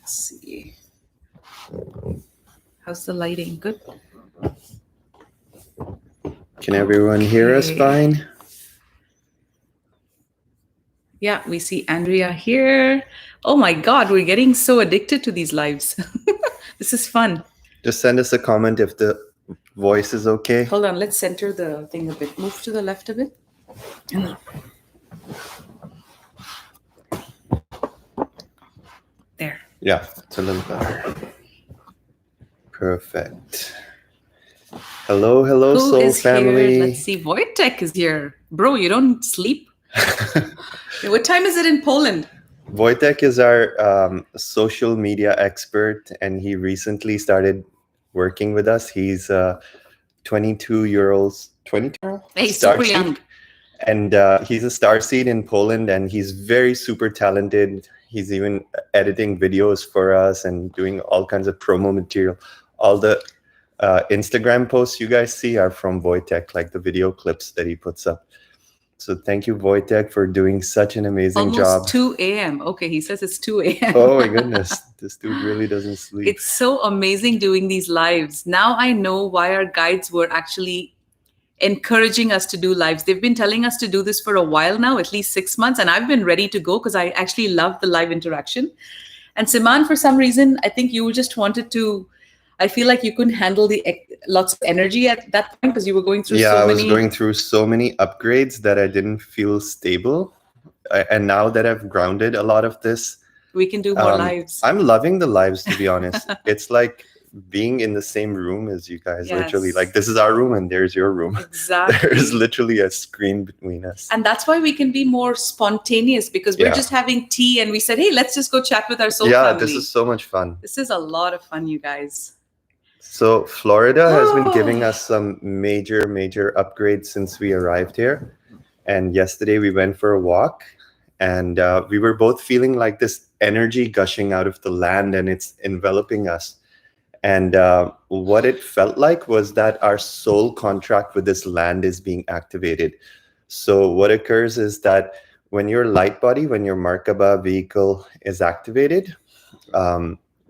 Let's see. How's the lighting? Good? Can everyone hear us fine? Yeah, we see Andrea here. Oh my God, we're getting so addicted to these lives. This is fun. Just send us a comment if the voice is okay. Hold on, let's center the thing a bit. Move to the left a bit. There. Yeah, it's a little better. Perfect. Hello, hello, Who soul is family. Here? Let's see. Wojtek is here. Bro, you don't sleep? What time is it in Poland? Wojtek is our social media expert, and he recently started working with us. He's 22-year-old. Hey, he's super young. And he's a starseed in Poland, and he's very super talented. He's even editing videos for us and doing all kinds of promo material. All the Instagram posts you guys see are from Wojtek, like the video clips that he puts up. So thank you, Wojtek, for doing such an amazing job. Almost 2 a.m. Okay, he says it's 2 a.m. Oh my goodness, this dude really doesn't sleep. It's so amazing doing these lives. Now I know why our guides were actually encouraging us to do lives. They've been telling us to do this for a while now, at least 6 months, and I've been ready to go because I actually love the live interaction. And Siman, for some reason, I think you just wanted to, I feel like you couldn't handle the lots of energy at that point because you were going through so many. Yeah, I was going through so many upgrades that I didn't feel stable. And now that I've grounded a lot of this, we can do more lives. I'm loving the lives, to be honest. It's like being in the same room as you guys, yes. Literally. Like, this is our room and there's your room. Exactly. There's literally a screen between us. And that's why we can be more spontaneous because we're just having tea and we said, hey, let's just go chat with our soul family. Yeah, this is so much fun. This is a lot of fun, you guys. So Florida has been giving us some major upgrades since we arrived here. And yesterday we went for a walk and we were both feeling like this energy gushing out of the land and it's enveloping us. And what it felt like was that our soul contract with this land is being activated. So what occurs is that when your light body, when your Merkaba vehicle is activated,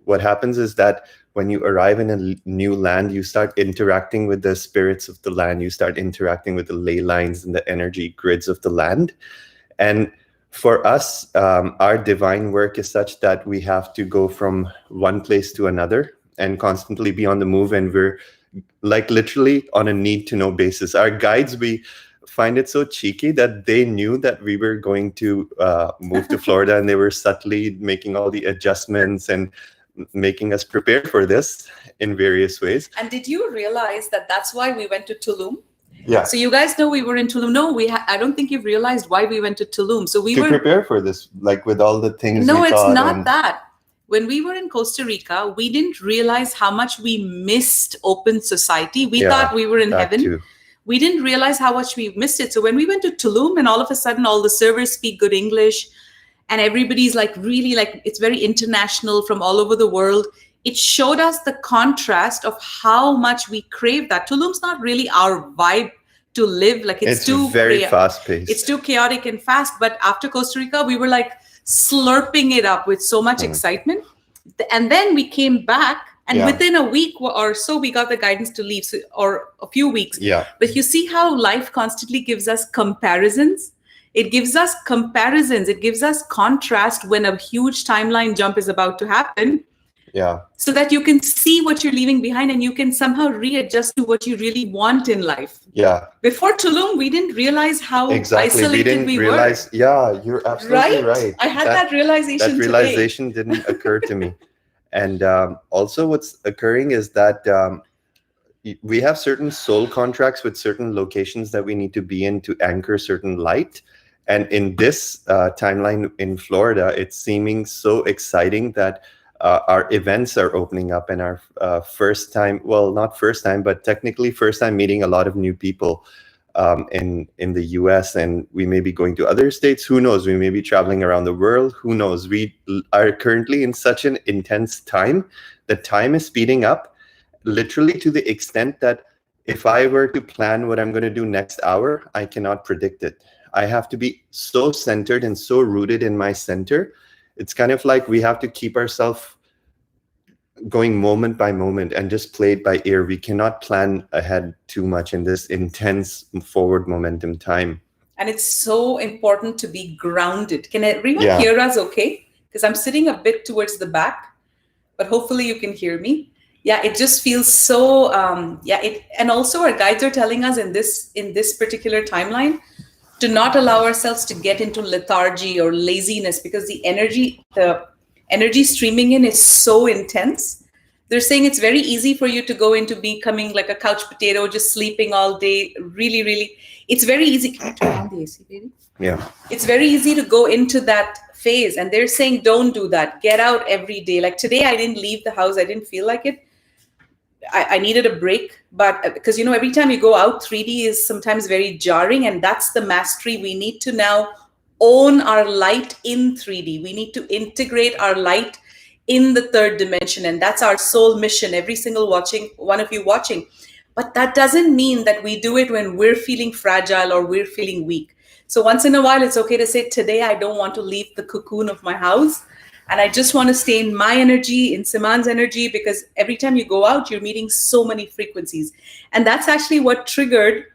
what happens is that when you arrive in a new land, you start interacting with the spirits of the land. You start interacting with the ley lines and the energy grids of the land. And for us, our divine work is such that we have to go from one place to another and constantly be on the move. And we're like literally on a need to know basis. Our guides, we find it so cheeky that they knew that we were going to move to Florida and they were subtly making all the adjustments and making us prepare for this in various ways. And did you realize that that's why we went to Tulum? Yeah. So you guys know we were in Tulum. No, I don't think you've realized why we went to Tulum. So we were to prepare for this, like with all the things. No, it's not that. When we were in Costa Rica, we didn't realize how much we missed open society. We thought we were in heaven. Too. We didn't realize how much we missed it. So when we went to Tulum and all of a sudden all the servers speak good English and everybody's like really like, it's very international from all over the world. It showed us the contrast of how much we crave that. Tulum's not really our vibe to live. Like it's too very fast paced. It's too chaotic and fast. But after Costa Rica, we were like slurping it up with so much excitement. And then we came back and within a week or so, we got the guidance to leave, or a few weeks. Yeah. But you see how life constantly gives us comparisons. It gives us comparisons. It gives us contrast when a huge timeline jump is about to happen. Yeah. So that you can see what you're leaving behind and you can somehow readjust to what you really want in life. Yeah. Before Tulum, we didn't realize how isolated we were. Yeah, you're absolutely right. I had that realization That realization didn't occur to me. And also what's occurring is that we have certain soul contracts with certain locations that we need to be in to anchor certain light. And in this timeline in Florida, it's seeming so exciting that our events are opening up and our first time, well, not first time, but technically first time meeting a lot of new people in the US, and we may be going to other states. Who knows? We may be traveling around the world. Who knows? We are currently in such an intense time. The time is speeding up, literally to the extent that if I were to plan what I'm going to do next hour, I cannot predict it. I have to be so centered and so rooted in my center. It's kind of like we have to keep ourselves going moment by moment and just play it by ear. We cannot plan ahead too much in this intense forward momentum time. And it's so important to be grounded. Can everyone hear us okay? Because I'm sitting a bit towards the back, but hopefully you can hear me. Yeah, it just feels so, and also our guides are telling us in this particular timeline to not allow ourselves to get into lethargy or laziness, because the energy streaming in is so intense. They're saying it's very easy for you to go into becoming like a couch potato, just sleeping all day. Really, really, it's very easy. Can you turn on the AC, baby? Yeah. It's very easy to go into that phase. And they're saying, don't do that. Get out every day. Like today, I didn't leave the house. I didn't feel like it. I needed a break. But because, every time you go out, 3D is sometimes very jarring. And that's the mastery. We need to now own our light in 3D. We need to integrate our light in the third dimension. And that's our soul mission, every single one of you watching. But that doesn't mean that we do it when we're feeling fragile or we're feeling weak. So once in a while, it's okay to say, today, I don't want to leave the cocoon of my house. And I just want to stay in my energy, in Siman's energy, because every time you go out, you're meeting so many frequencies. And that's actually what triggered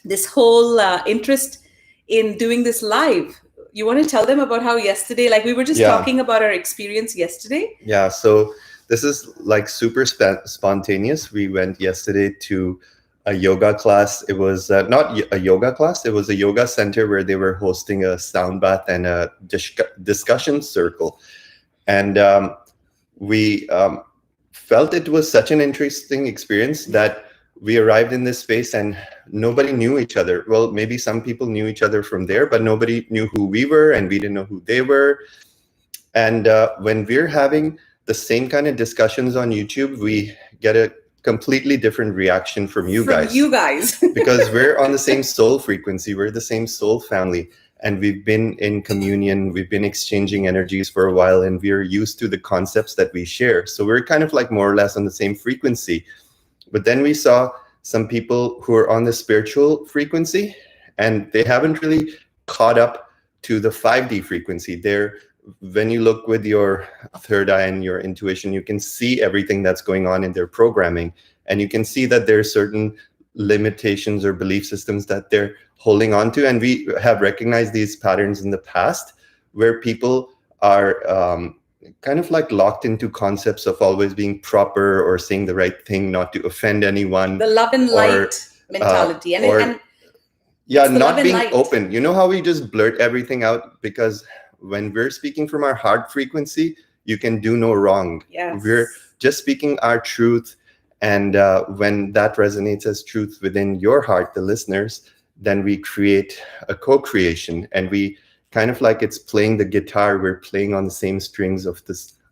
this whole interest in doing this live. You want to tell them about how yesterday, like we were just talking about our experience yesterday? Yeah, so this is like super spontaneous. We went yesterday to a yoga class. It was not a yoga class. It was a yoga center where they were hosting a sound bath and a discussion circle. And we felt it was such an interesting experience that we arrived in this space and nobody knew each other. Well, maybe some people knew each other from there, but nobody knew who we were and we didn't know who they were. And when we're having the same kind of discussions on YouTube, we get a completely different reaction from you guys. Because we're on the same soul frequency. We're the same soul family. And we've been in communion. We've been exchanging energies for a while. And we're used to the concepts that we share. So we're kind of like more or less on the same frequency. But then we saw some people who are on the spiritual frequency. And they haven't really caught up to the 5D frequency. When you look with your third eye and your intuition, you can see everything that's going on in their programming. And you can see that there are certain limitations or belief systems that they're holding on to. And we have recognized these patterns in the past where people are kind of like locked into concepts of always being proper or saying the right thing, not to offend anyone. The love and light mentality. Not being open. You know how we just blurt everything out? Because when we're speaking from our heart frequency, you can do no wrong. Yes. We're just speaking our truth. And when that resonates as truth within your heart, the listeners, then we create a co-creation. And we kind of like it's playing the guitar. We're playing on the same strings of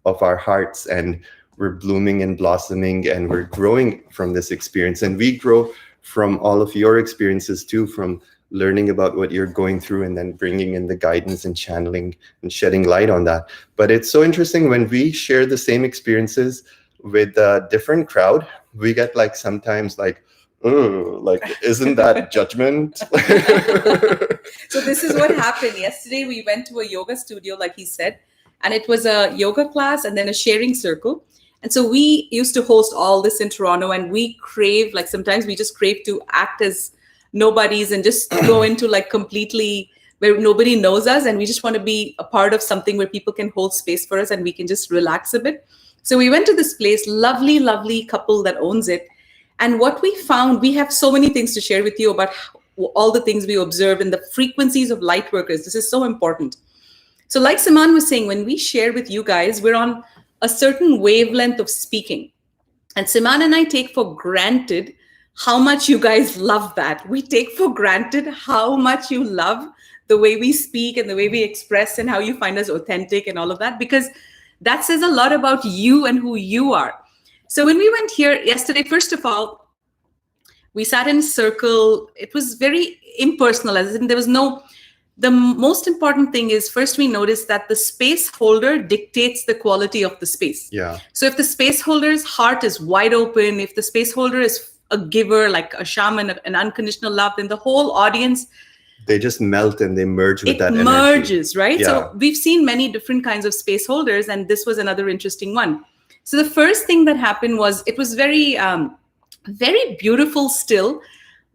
our hearts. And we're blooming and blossoming. And we're growing from this experience. And we grow from all of your experiences too, from learning about what you're going through and then bringing in the guidance and channeling and shedding light on that. But it's so interesting when we share the same experiences with a different crowd, we get like sometimes like, oh, like, isn't that judgment? So this is what happened. Yesterday, we went to a yoga studio, like he said, and it was a yoga class and then a sharing circle. And so we used to host all this in Toronto, and we crave, like sometimes we just crave to act as nobodies and just go into like completely where nobody knows us, and we just want to be a part of something where people can hold space for us and we can just relax a bit. So we went to this place, lovely couple that owns it. And what we found, we have so many things to share with you about all the things we observed and the frequencies of light workers. This is so important. So like Siman was saying, when we share with you guys, we're on a certain wavelength of speaking. And Siman and I take for granted how much you guys love that. We take for granted how much you love the way we speak and the way we express and how you find us authentic and all of that, because that says a lot about you and who you are. So when we went here yesterday, first of all, we sat in a circle. It was very impersonal, as in there was no, the most important thing is first we noticed that the space holder dictates the quality of the space. Yeah. So if the space holder's heart is wide open, if the space holder is a giver, like a shaman, an unconditional love, then the whole audience, they just melt and they merge with that energy. It merges, right? Yeah. So we've seen many different kinds of space holders, and this was another interesting one. So the first thing that happened was, it was very, very beautiful still,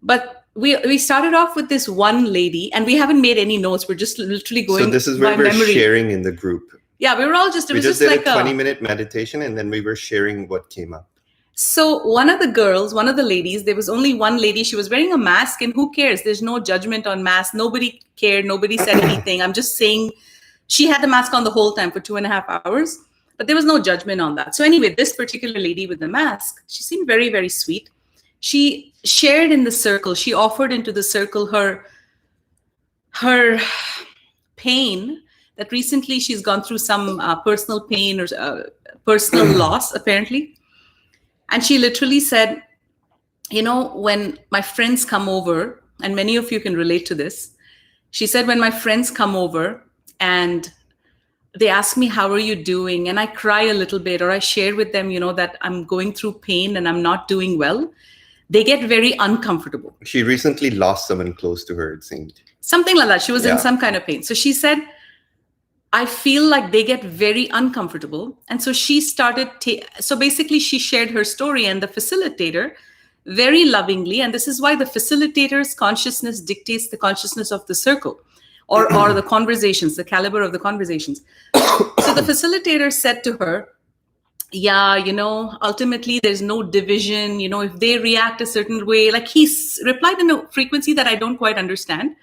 but we started off with this one lady, and we haven't made any notes. We're just literally going. So this is where we're sharing in the group. Yeah, we were all just. We just did like a 20-minute meditation, and then we were sharing what came up. So one of the ladies, there was only one lady. She was wearing a mask, and who cares? There's no judgment on masks. Nobody cared. Nobody said anything. I'm just saying, she had the mask on the whole time for 2.5 hours, but there was no judgment on that. So anyway, this particular lady with the mask, she seemed very, very sweet. She shared in the circle. She offered into the circle her pain, that recently she's gone through some personal pain or personal loss, apparently. And she literally said, when my friends come over, and many of you can relate to this, she said, when my friends come over and they ask me, how are you doing? And I cry a little bit, or I share with them, that I'm going through pain and I'm not doing well. They get very uncomfortable. She recently lost someone close to her, it seemed. Something like that. She was in some kind of pain. So she said, I feel like they get very uncomfortable. And so she started, so basically she shared her story, and the facilitator very lovingly, and this is why the facilitator's consciousness dictates the consciousness of the circle, or the conversations, the caliber of the conversations. So the facilitator said to her, ultimately there's no division, if they react a certain way, like he replied in a frequency that I don't quite understand.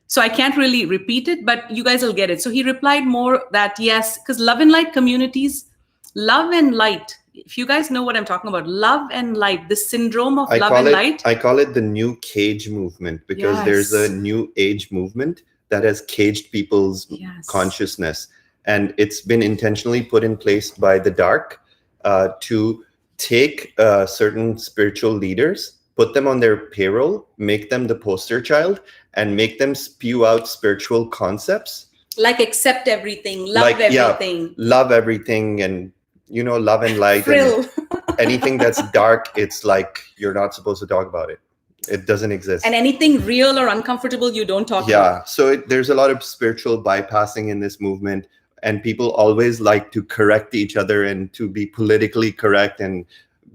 So I can't really repeat it, but you guys will get it. So he replied more that, yes, because love and light communities, love and light, if you guys know what I'm talking about, love and light, the syndrome of love and light. I call it the new cage movement, because there's a new age movement that has caged people's consciousness. And it's been intentionally put in place by the dark to take certain spiritual leaders, put them on their payroll, make them the poster child, and make them spew out spiritual concepts. Like accept everything, love everything. Yeah, love everything, and, love and light. And anything that's dark, it's like you're not supposed to talk about it. It doesn't exist. And anything real or uncomfortable, you don't talk about. Yeah, so there's a lot of spiritual bypassing in this movement. And people always like to correct each other and to be politically correct. And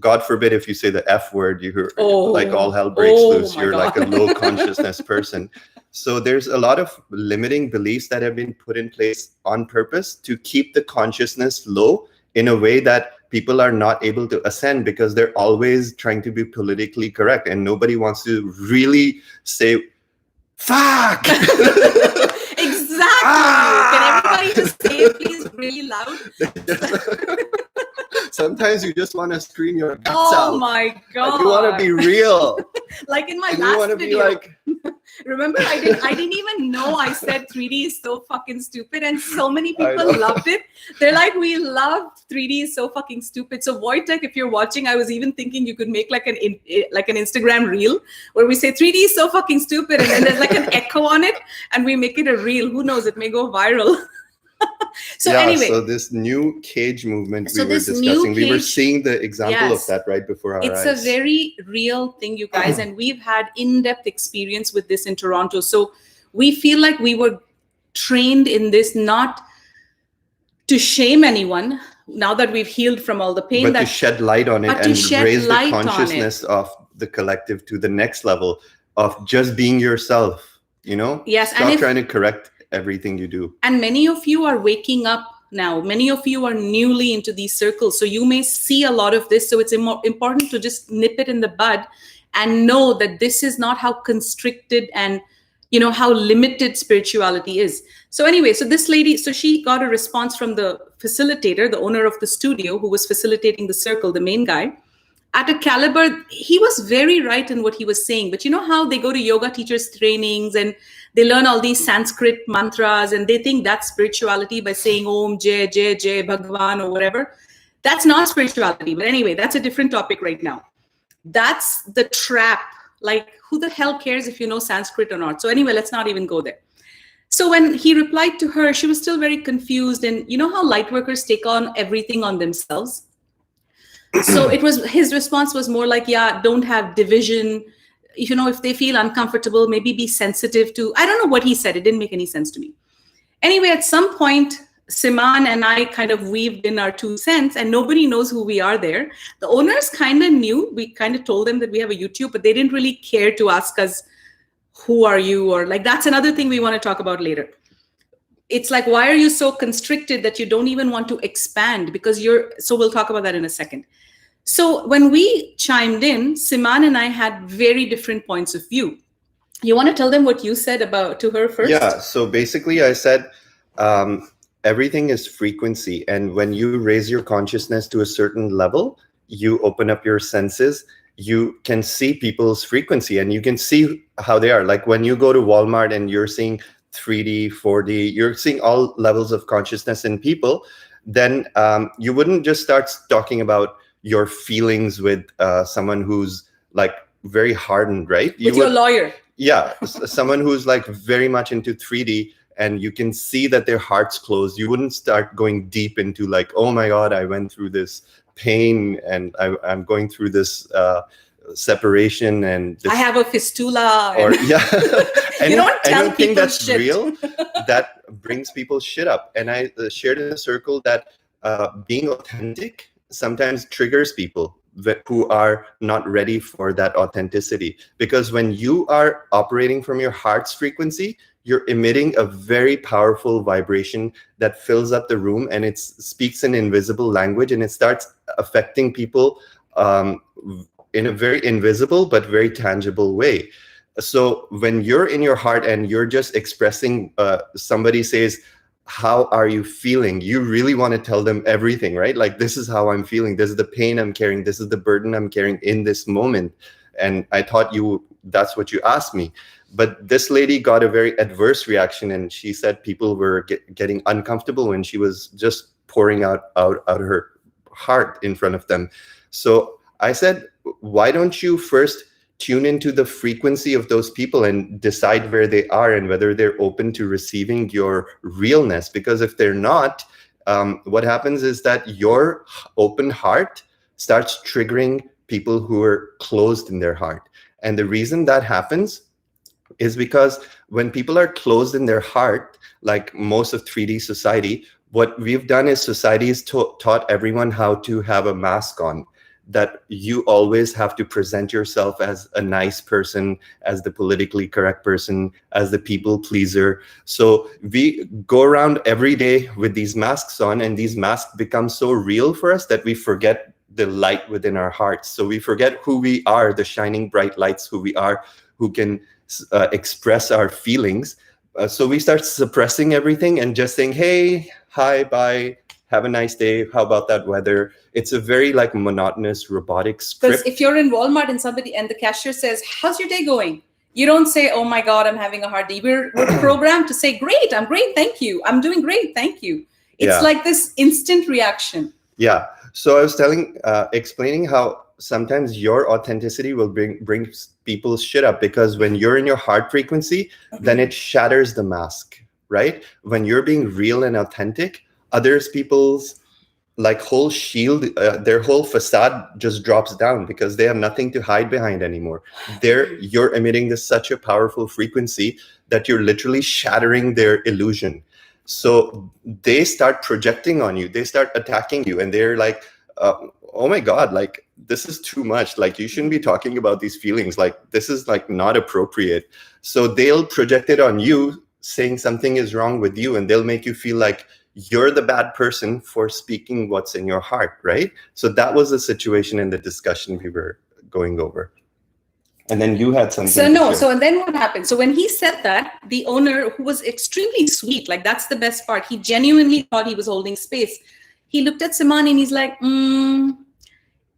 God forbid, if you say the F word, like all hell breaks loose. You're like a low consciousness person. So there's a lot of limiting beliefs that have been put in place on purpose to keep the consciousness low in a way that people are not able to ascend, because they're always trying to be politically correct. And nobody wants to really say, fuck! Exactly. Can everybody just say it, please, really loud? Sometimes you just want to scream your guts out. Oh my God. And you want to be real. Like in my and last you want to video. Be like... Remember, I didn't even know I said 3D is so fucking stupid, and so many people loved it. They're like, we love 3D is so fucking stupid. So Wojtek, if you're watching, I was even thinking you could make like an Instagram reel where we say 3D is so fucking stupid, and then there's like an echo on it, and we make it a reel. Who knows? It may go viral. Anyway, so this new cage movement we were discussing, we were seeing the example of that right before our eyes. It's a very real thing, you guys, and we've had in-depth experience with this in Toronto. So we feel like we were trained in this not to shame anyone now that we've healed from all the pain, but to shed light on it and raise the consciousness of the collective to the next level of just being yourself, Yes, stop trying to correct everything you do. And many of you are waking up now. Many of you are newly into these circles. So you may see a lot of this. So it's important to just nip it in the bud and know that this is not how constricted and, how limited spirituality is. So anyway, so this lady, so she got a response from the facilitator, the owner of the studio who was facilitating the circle, the main guy. At a caliber, he was very right in what he was saying. But you know how they go to yoga teachers trainings and they learn all these Sanskrit mantras and they think that's spirituality by saying Om, Jai, Jai, Jai, Bhagwan or whatever. That's not spirituality. But anyway, that's a different topic right now. That's the trap. Like, who the hell cares if you know Sanskrit or not? So anyway, let's not even go there. So when he replied to her, she was still very confused. And you know how lightworkers take on everything on themselves? So his response was more like, don't have division. If they feel uncomfortable, maybe be sensitive to, I don't know what he said. It didn't make any sense to me. Anyway, at some point, Siman and I kind of weaved in our 2 cents, and nobody knows who we are there. The owners kind of knew. We kind of told them that we have a YouTube, but they didn't really care to ask us, who are you? Or like, that's another thing we want to talk about later. It's like, why are you so constricted that you don't even want to expand? Because so we'll talk about that in a second. So when we chimed in, Siman and I had very different points of view. You want to tell them what you said to her first? Yeah, so basically I said, everything is frequency. And when you raise your consciousness to a certain level, you open up your senses, you can see people's frequency and you can see how they are. Like when you go to Walmart and you're seeing 3D, 4D, you're seeing all levels of consciousness in people, then you wouldn't just start talking about your feelings with someone who's like very hardened, right? With your lawyer. Yeah, someone who's like very much into 3D and you can see that their heart's closed. You wouldn't start going deep into like, oh my God, I went through this pain and I'm going through this separation and this, I have a fistula. Or yeah, you don't tell anything people that's shit. real that brings people shit up. And I shared in a circle that being authentic sometimes triggers people who are not ready for that authenticity. Because when you are operating from your heart's frequency, you're emitting a very powerful vibration that fills up the room, and it speaks an invisible language, and it starts affecting people in a very invisible but very tangible way. So when you're in your heart and you're just expressing, somebody says, how are you feeling? You really want to tell them everything, right? Like, this is how I'm feeling. This is the pain I'm carrying. This is the burden I'm carrying in this moment. And I thought that's what you asked me. But this lady got a very adverse reaction. And she said people were getting uncomfortable when she was just pouring out her heart in front of them. So I said, why don't you first tune into the frequency of those people and decide where they are and whether they're open to receiving your realness? Because if they're not, what happens is that your open heart starts triggering people who are closed in their heart. And the reason that happens is because when people are closed in their heart, like most of 3D society, what we've done is society has taught everyone how to have a mask on, that you always have to present yourself as a nice person, as the politically correct person, as the people pleaser. So we go around every day with these masks on, and these masks become so real for us that we forget the light within our hearts. So we forget who we are, the shining bright lights, who we are, who can express our feelings. So we start suppressing everything and just saying, hey, hi, bye, have a nice day. How about that weather? It's a very like monotonous, robotic script. Because if you're in Walmart and the cashier says, how's your day going? You don't say, oh my God, I'm having a hard day. We're programmed to say, great, I'm great, thank you. I'm doing great, thank you. It's like this instant reaction. Yeah. So I was explaining how sometimes your authenticity will bring people's shit up, because when you're in your heart frequency, then it shatters the mask, right? When you're being real and authentic, people's like whole shield, their whole facade just drops down because they have nothing to hide behind anymore. You're emitting such a powerful frequency that you're literally shattering their illusion. So they start projecting on you, they start attacking you, and they're like, oh my God, like this is too much. Like you shouldn't be talking about these feelings. Like this is like not appropriate. So they'll project it on you, saying something is wrong with you, and they'll make you feel like you're the bad person for speaking what's in your heart, right? So that was the situation in the discussion we were going over. And then you had something. So and then what happened? So when he said that, the owner, who was extremely sweet, like that's the best part, he genuinely thought he was holding space. He looked at Siman and he's like, isn't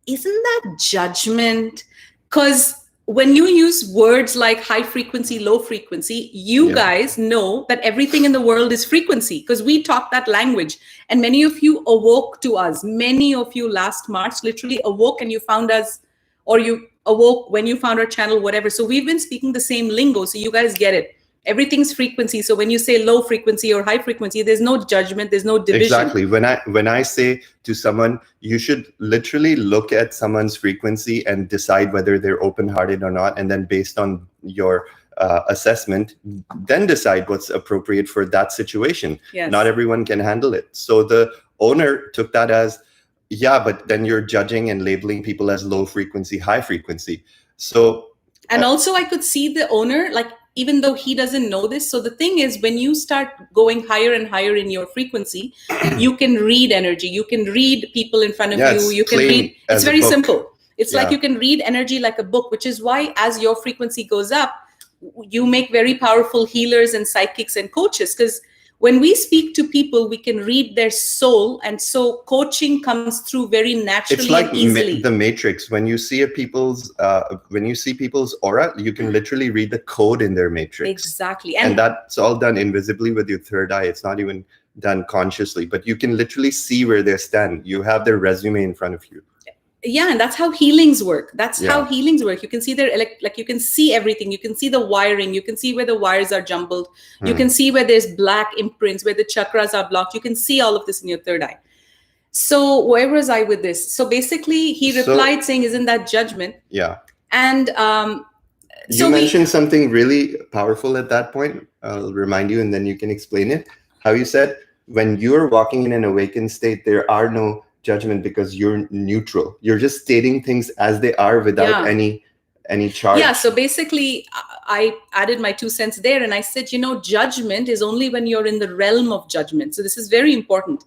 that judgment? Because when you use words like high frequency, low frequency, you guys know that everything in the world is frequency, because we talk that language. And many of you awoke to us. Many of you last March literally awoke and you found us, or you awoke when you found our channel, whatever. So we've been speaking the same lingo, so you guys get it. Everything's frequency. So when you say low frequency or high frequency, there's no judgment, there's no division. Exactly. When I say to someone, you should literally look at someone's frequency and decide whether they're open-hearted or not, and then based on your assessment, then decide what's appropriate for that situation. Yes. Not everyone can handle it. So the owner took that as, yeah, but then you're judging and labeling people as low frequency, high frequency. So, and also I could see the owner, like, even though he doesn't know this. So the thing is, when you start going higher and higher in your frequency, you can read energy. You can read people in front of you. You can read. It's very simple. It's like you can read energy like a book, which is why as your frequency goes up, you make very powerful healers and psychics and coaches. Because when we speak to people, we can read their soul. And so coaching comes through very naturally. It's like and easily. The Matrix. When you see people's aura, you can literally read the code in their matrix. Exactly. And that's all done invisibly with your third eye. It's not even done consciously, but you can literally see where they stand. You have their resume in front of you. Yeah, and that's how healings work. How healings work. You can see their you can see everything. You can see the wiring. You can see where the wires are jumbled. You can see where there's black imprints, where the chakras are blocked. You can see all of this in your third eye. So where was I with this? So basically, he replied saying, "Isn't that judgment?" Yeah. And you mentioned something really powerful at that point. I'll remind you, and then you can explain it. How you said, when you're walking in an awakened state, there are no judgment because you're neutral. You're just stating things as they are without any charge. Yeah. So basically, I added my 2 cents there, and I said, judgment is only when you're in the realm of judgment. So this is very important.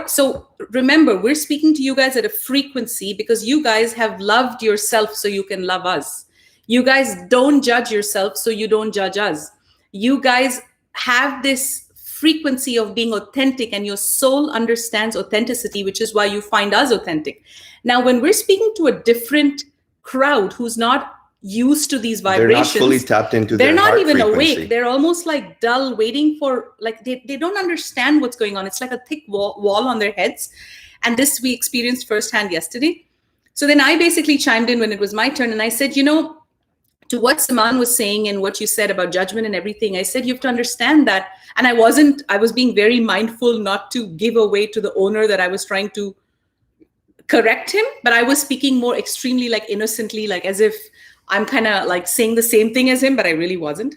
So remember, we're speaking to you guys at a frequency because you guys have loved yourself so you can love us. You guys don't judge yourself so you don't judge us. You guys have this frequency of being authentic, and your soul understands authenticity, which is why you find us authentic. Now, when we're speaking to a different crowd who's not used to these vibrations, they're not fully tapped into they're not even frequency. Awake. They're almost like dull, waiting for, like, they don't understand what's going on. It's like a thick wall on their heads. And this we experienced firsthand yesterday. So then I basically chimed in when it was my turn, and I said, to what Siman was saying and what you said about judgment and everything, I said, you have to understand that. And I was being very mindful not to give away to the owner that I was trying to correct him, but I was speaking more extremely, like, innocently, like as if I'm kind of like saying the same thing as him, but I really wasn't.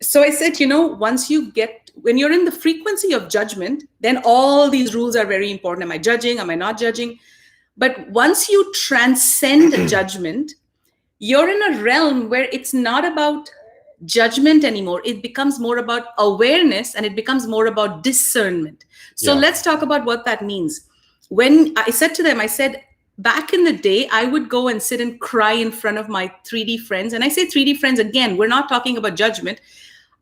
So I said, when you're in the frequency of judgment, then all these rules are very important. Am I judging? Am I not judging? But once you transcend judgment, you're in a realm where it's not about judgment anymore. It becomes more about awareness, and it becomes more about discernment. So let's talk about what that means. When I said to them, I said, back in the day, I would go and sit and cry in front of my 3D friends. And I say 3D friends, again, we're not talking about judgment.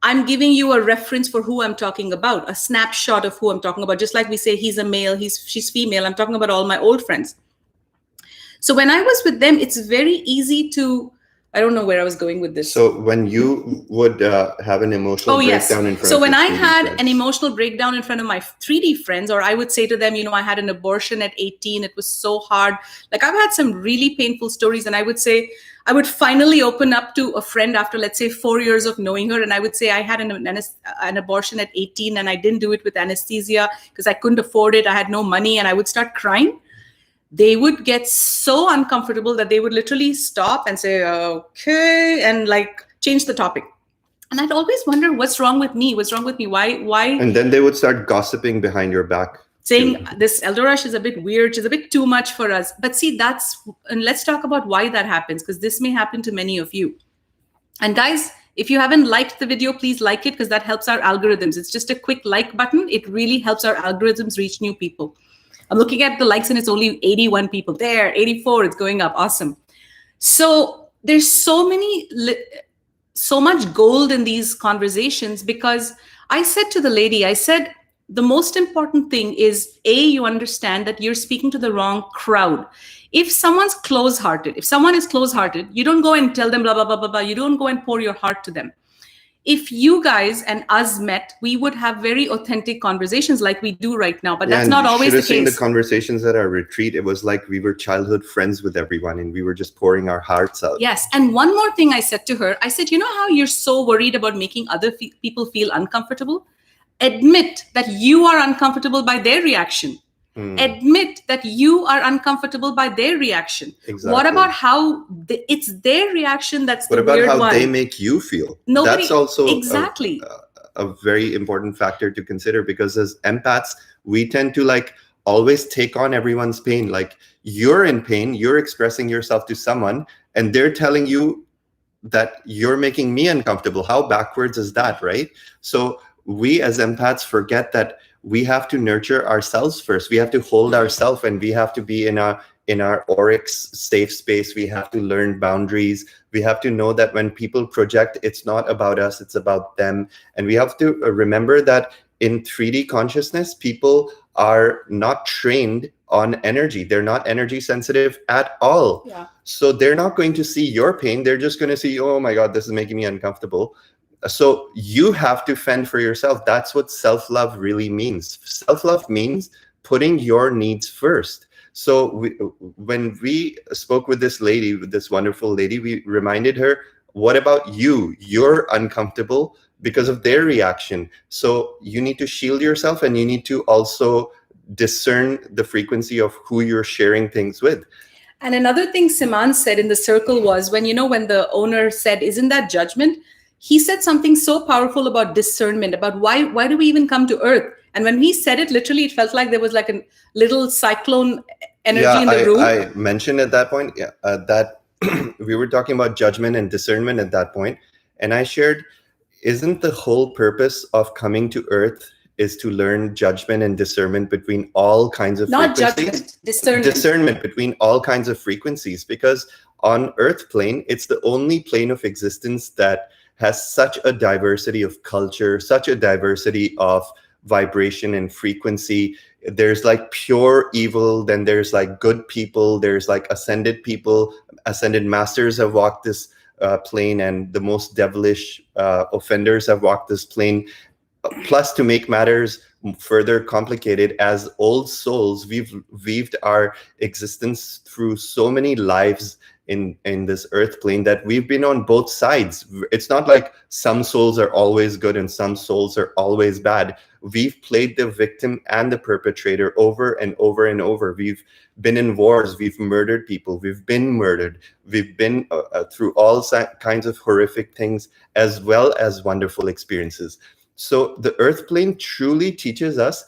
I'm giving you a reference for who I'm talking about, a snapshot of who I'm talking about. Just like we say, he's a male, she's female. I'm talking about all my old friends. So when I was with them, it's very easy to, I don't know where I was going with this. So when you would have an emotional breakdown in front of So when I 3D had friends. an emotional breakdown in front of my 3D friends, or I would say to them, I had an abortion at 18. It was so hard. Like, I've had some really painful stories. And I would say, I would finally open up to a friend after, let's say, 4 years of knowing her. And I would say I had an abortion at 18, and I didn't do it with anesthesia because I couldn't afford it. I had no money, and I would start crying. They would get so uncomfortable that they would literally stop and say, okay, and like change the topic. And I'd always wonder, what's wrong with me? What's wrong with me? Why? And then they would start gossiping behind your back. Saying this Eldora is a bit weird. She's a bit too much for us. But see, and let's talk about why that happens, because this may happen to many of you. And guys, if you haven't liked the video, please like it, because that helps our algorithms. It's just a quick like button. It really helps our algorithms reach new people. I'm looking at the likes, and it's only 81 people. There, 84, it's going up. Awesome. So there's so much gold in these conversations, because I said to the lady, I said, the most important thing is, you understand that you're speaking to the wrong crowd. If someone is close-hearted, you don't go and tell them blah, blah, blah, blah, blah. You don't go and pour your heart to them. If you guys and us met, we would have very authentic conversations like we do right now. But that's not always the case. You should have seen the conversations at our retreat. It was like we were childhood friends with everyone, and we were just pouring our hearts out. Yes. And one more thing I said to her, I said, you know how you're so worried about making other people feel uncomfortable? Admit that you are uncomfortable by their reaction. Admit that you are uncomfortable by their reaction. Exactly. What about how it's their reaction that's the weird one? What about how they make you feel? That's also exactly a very important factor to consider, because as empaths, we tend to like always take on everyone's pain. Like, you're in pain, you're expressing yourself to someone, and they're telling you that you're making me uncomfortable. How backwards is that, right? So we as empaths forget that we have to nurture ourselves first. We have to hold ourselves, and we have to be in our auric safe space. We have to learn boundaries. We have to know that when people project, it's not about us, it's about them. And we have to remember that in 3D consciousness, people are not trained on energy. They're not energy sensitive at all. Yeah. So they're not going to see your pain. They're just going to see, oh my God, this is making me uncomfortable. So you have to fend for yourself. That's what self-love really means. Self-love means putting your needs first. So when we spoke with this lady, with this wonderful lady, we reminded her, what about you? You're uncomfortable because of their reaction. So you need to shield yourself, and you need to also discern the frequency of who you're sharing things with. And another thing Siman said in the circle was, when the owner said, isn't that judgment? He said something so powerful about discernment, about why do we even come to earth? And when he said it, literally, it felt like there was like a little cyclone energy in the room. I mentioned at that point that we were talking about judgment and discernment at that point. And I shared, isn't the whole purpose of coming to earth is to learn judgment and discernment between all kinds of frequencies? Not judgment, discernment. Discernment between all kinds of frequencies. Because on earth plane, it's the only plane of existence that has such a diversity of culture, such a diversity of vibration and frequency. There's like pure evil, then there's like good people, there's like ascended people. Ascended masters have walked this plane, and the most devilish offenders have walked this plane. Plus, to make matters further complicated, as old souls, we've weaved our existence through so many lives in this earth plane that we've been on both sides. It's not like some souls are always good and some souls are always bad. We've played the victim and the perpetrator over and over and over. We've been in wars, we've murdered people, we've been murdered, we've been through all kinds of horrific things, as well as wonderful experiences. So the earth plane truly teaches us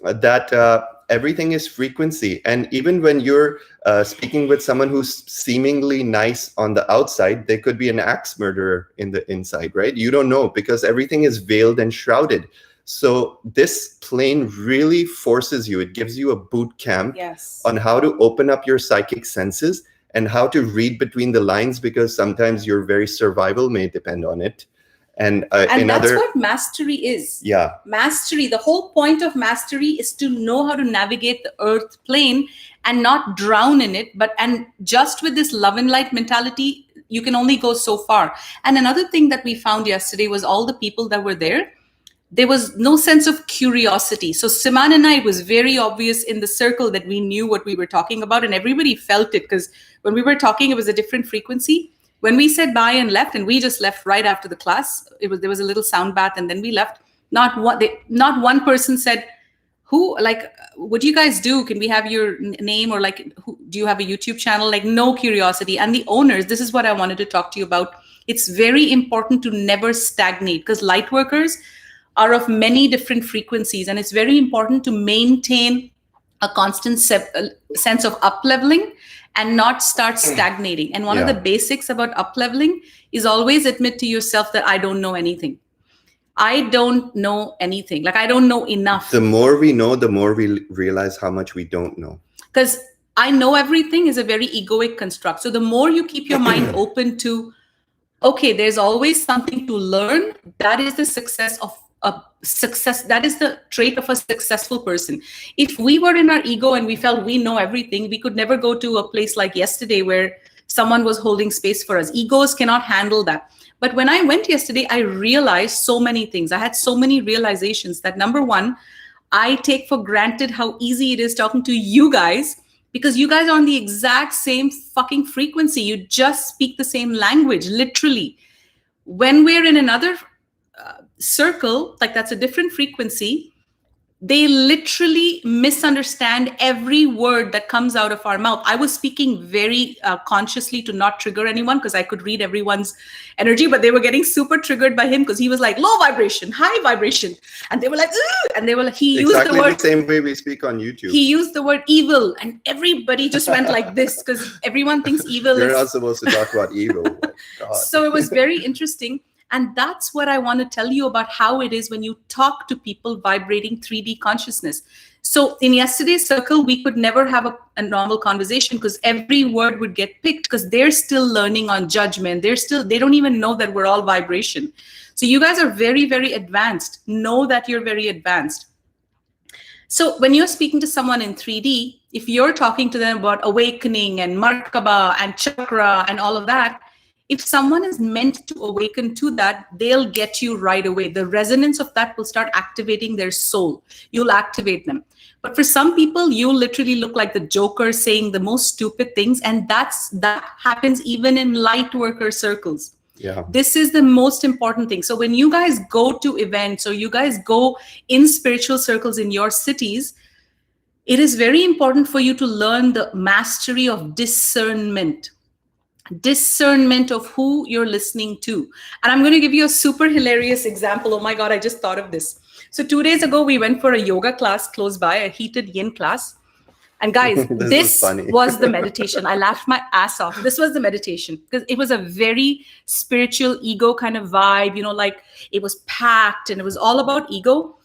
that everything is frequency. And even when you're speaking with someone who's seemingly nice on the outside, they could be an axe murderer in the inside, right? You don't know, because everything is veiled and shrouded. So this plane really forces you, it gives you a boot camp on how to open up your psychic senses and how to read between the lines, because sometimes your very survival may depend on it. And that's what mastery is. Yeah. Mastery. The whole point of mastery is to know how to navigate the earth plane and not drown in it. And just with this love and light mentality, you can only go so far. And another thing that we found yesterday was all the people that were there was no sense of curiosity. So Siman and I, it was very obvious in the circle that we knew what we were talking about, and everybody felt it, because when we were talking, it was a different frequency. When we said bye and left, and we just left right after the class, there was a little sound bath, and then we left. Not one person said, "Who, like, what do you guys do? Can we have your name?" Or like, do you have a YouTube channel? Like, no curiosity. And the owners, this is what I wanted to talk to you about. It's very important to never stagnate, because light workers are of many different frequencies, and it's very important to maintain a constant sense of up-leveling and not start stagnating. And one of the basics about up-leveling is always admit to yourself that I don't know anything. I don't know anything. Like, I don't know enough. The more we know, the more we realize how much we don't know. Because I know everything is a very egoic construct. So the more you keep your mind open to, okay, there's always something to learn, that is the success of success. That is the trait of a successful person. If we were in our ego and we felt we know everything, we could never go to a place like yesterday where someone was holding space for us. Egos cannot handle that. But when I went yesterday, I realized so many things. I had so many realizations that, number one, I take for granted how easy it is talking to you guys, because you guys are on the exact same fucking frequency. You just speak the same language, literally. When we're in another circle, like that's a different frequency, They literally misunderstand every word that comes out of our mouth. I was speaking very consciously to not trigger anyone because I could read everyone's energy, but they were getting super triggered by him because he was like low vibration, high vibration. And they were like, ugh! And they were like, he used the word. The same way we speak on YouTube. He used the word evil and everybody just went like this because everyone thinks evil You're not supposed to talk about evil. God. So it was very interesting. And that's what I want to tell you about how it is when you talk to people vibrating 3D consciousness. So in yesterday's circle, we could never have a normal conversation because every word would get picked because they're still learning on judgment. They don't even know that we're all vibration. So you guys are very, very advanced. Know that you're very advanced. So when you're speaking to someone in 3D, if you're talking to them about awakening and Markaba and chakra and all of that, if someone is meant to awaken to that, they'll get you right away. The resonance of that will start activating their soul. You'll activate them. But for some people, you literally look like the Joker saying the most stupid things. And that happens even in Lightworker circles. Yeah. This is the most important thing. So when you guys go to events or you guys go in spiritual circles in your cities, it is very important for you to learn the mastery of discernment. Discernment of who you're listening to. And I'm going to give you a super hilarious example. Oh my God, I just thought of this. So 2 days ago, we went for a yoga class close by, a heated yin class. And guys, this was the meditation. I laughed my ass off. This was the meditation because it was a very spiritual ego kind of vibe, you know, like it was packed and it was all about ego.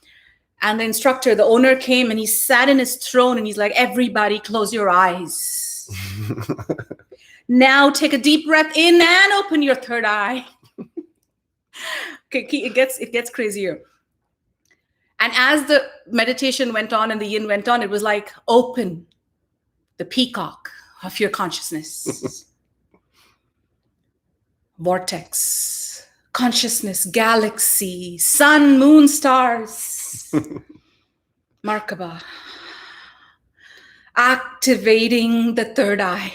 And the instructor, the owner came and he sat in his throne and he's like, everybody close your eyes. Now take a deep breath in and open your third eye. Okay, it gets crazier. And as the meditation went on and the yin went on, it was like, open the peacock of your consciousness. Vortex, consciousness, galaxy, sun, moon, stars. Markaba. Activating the third eye.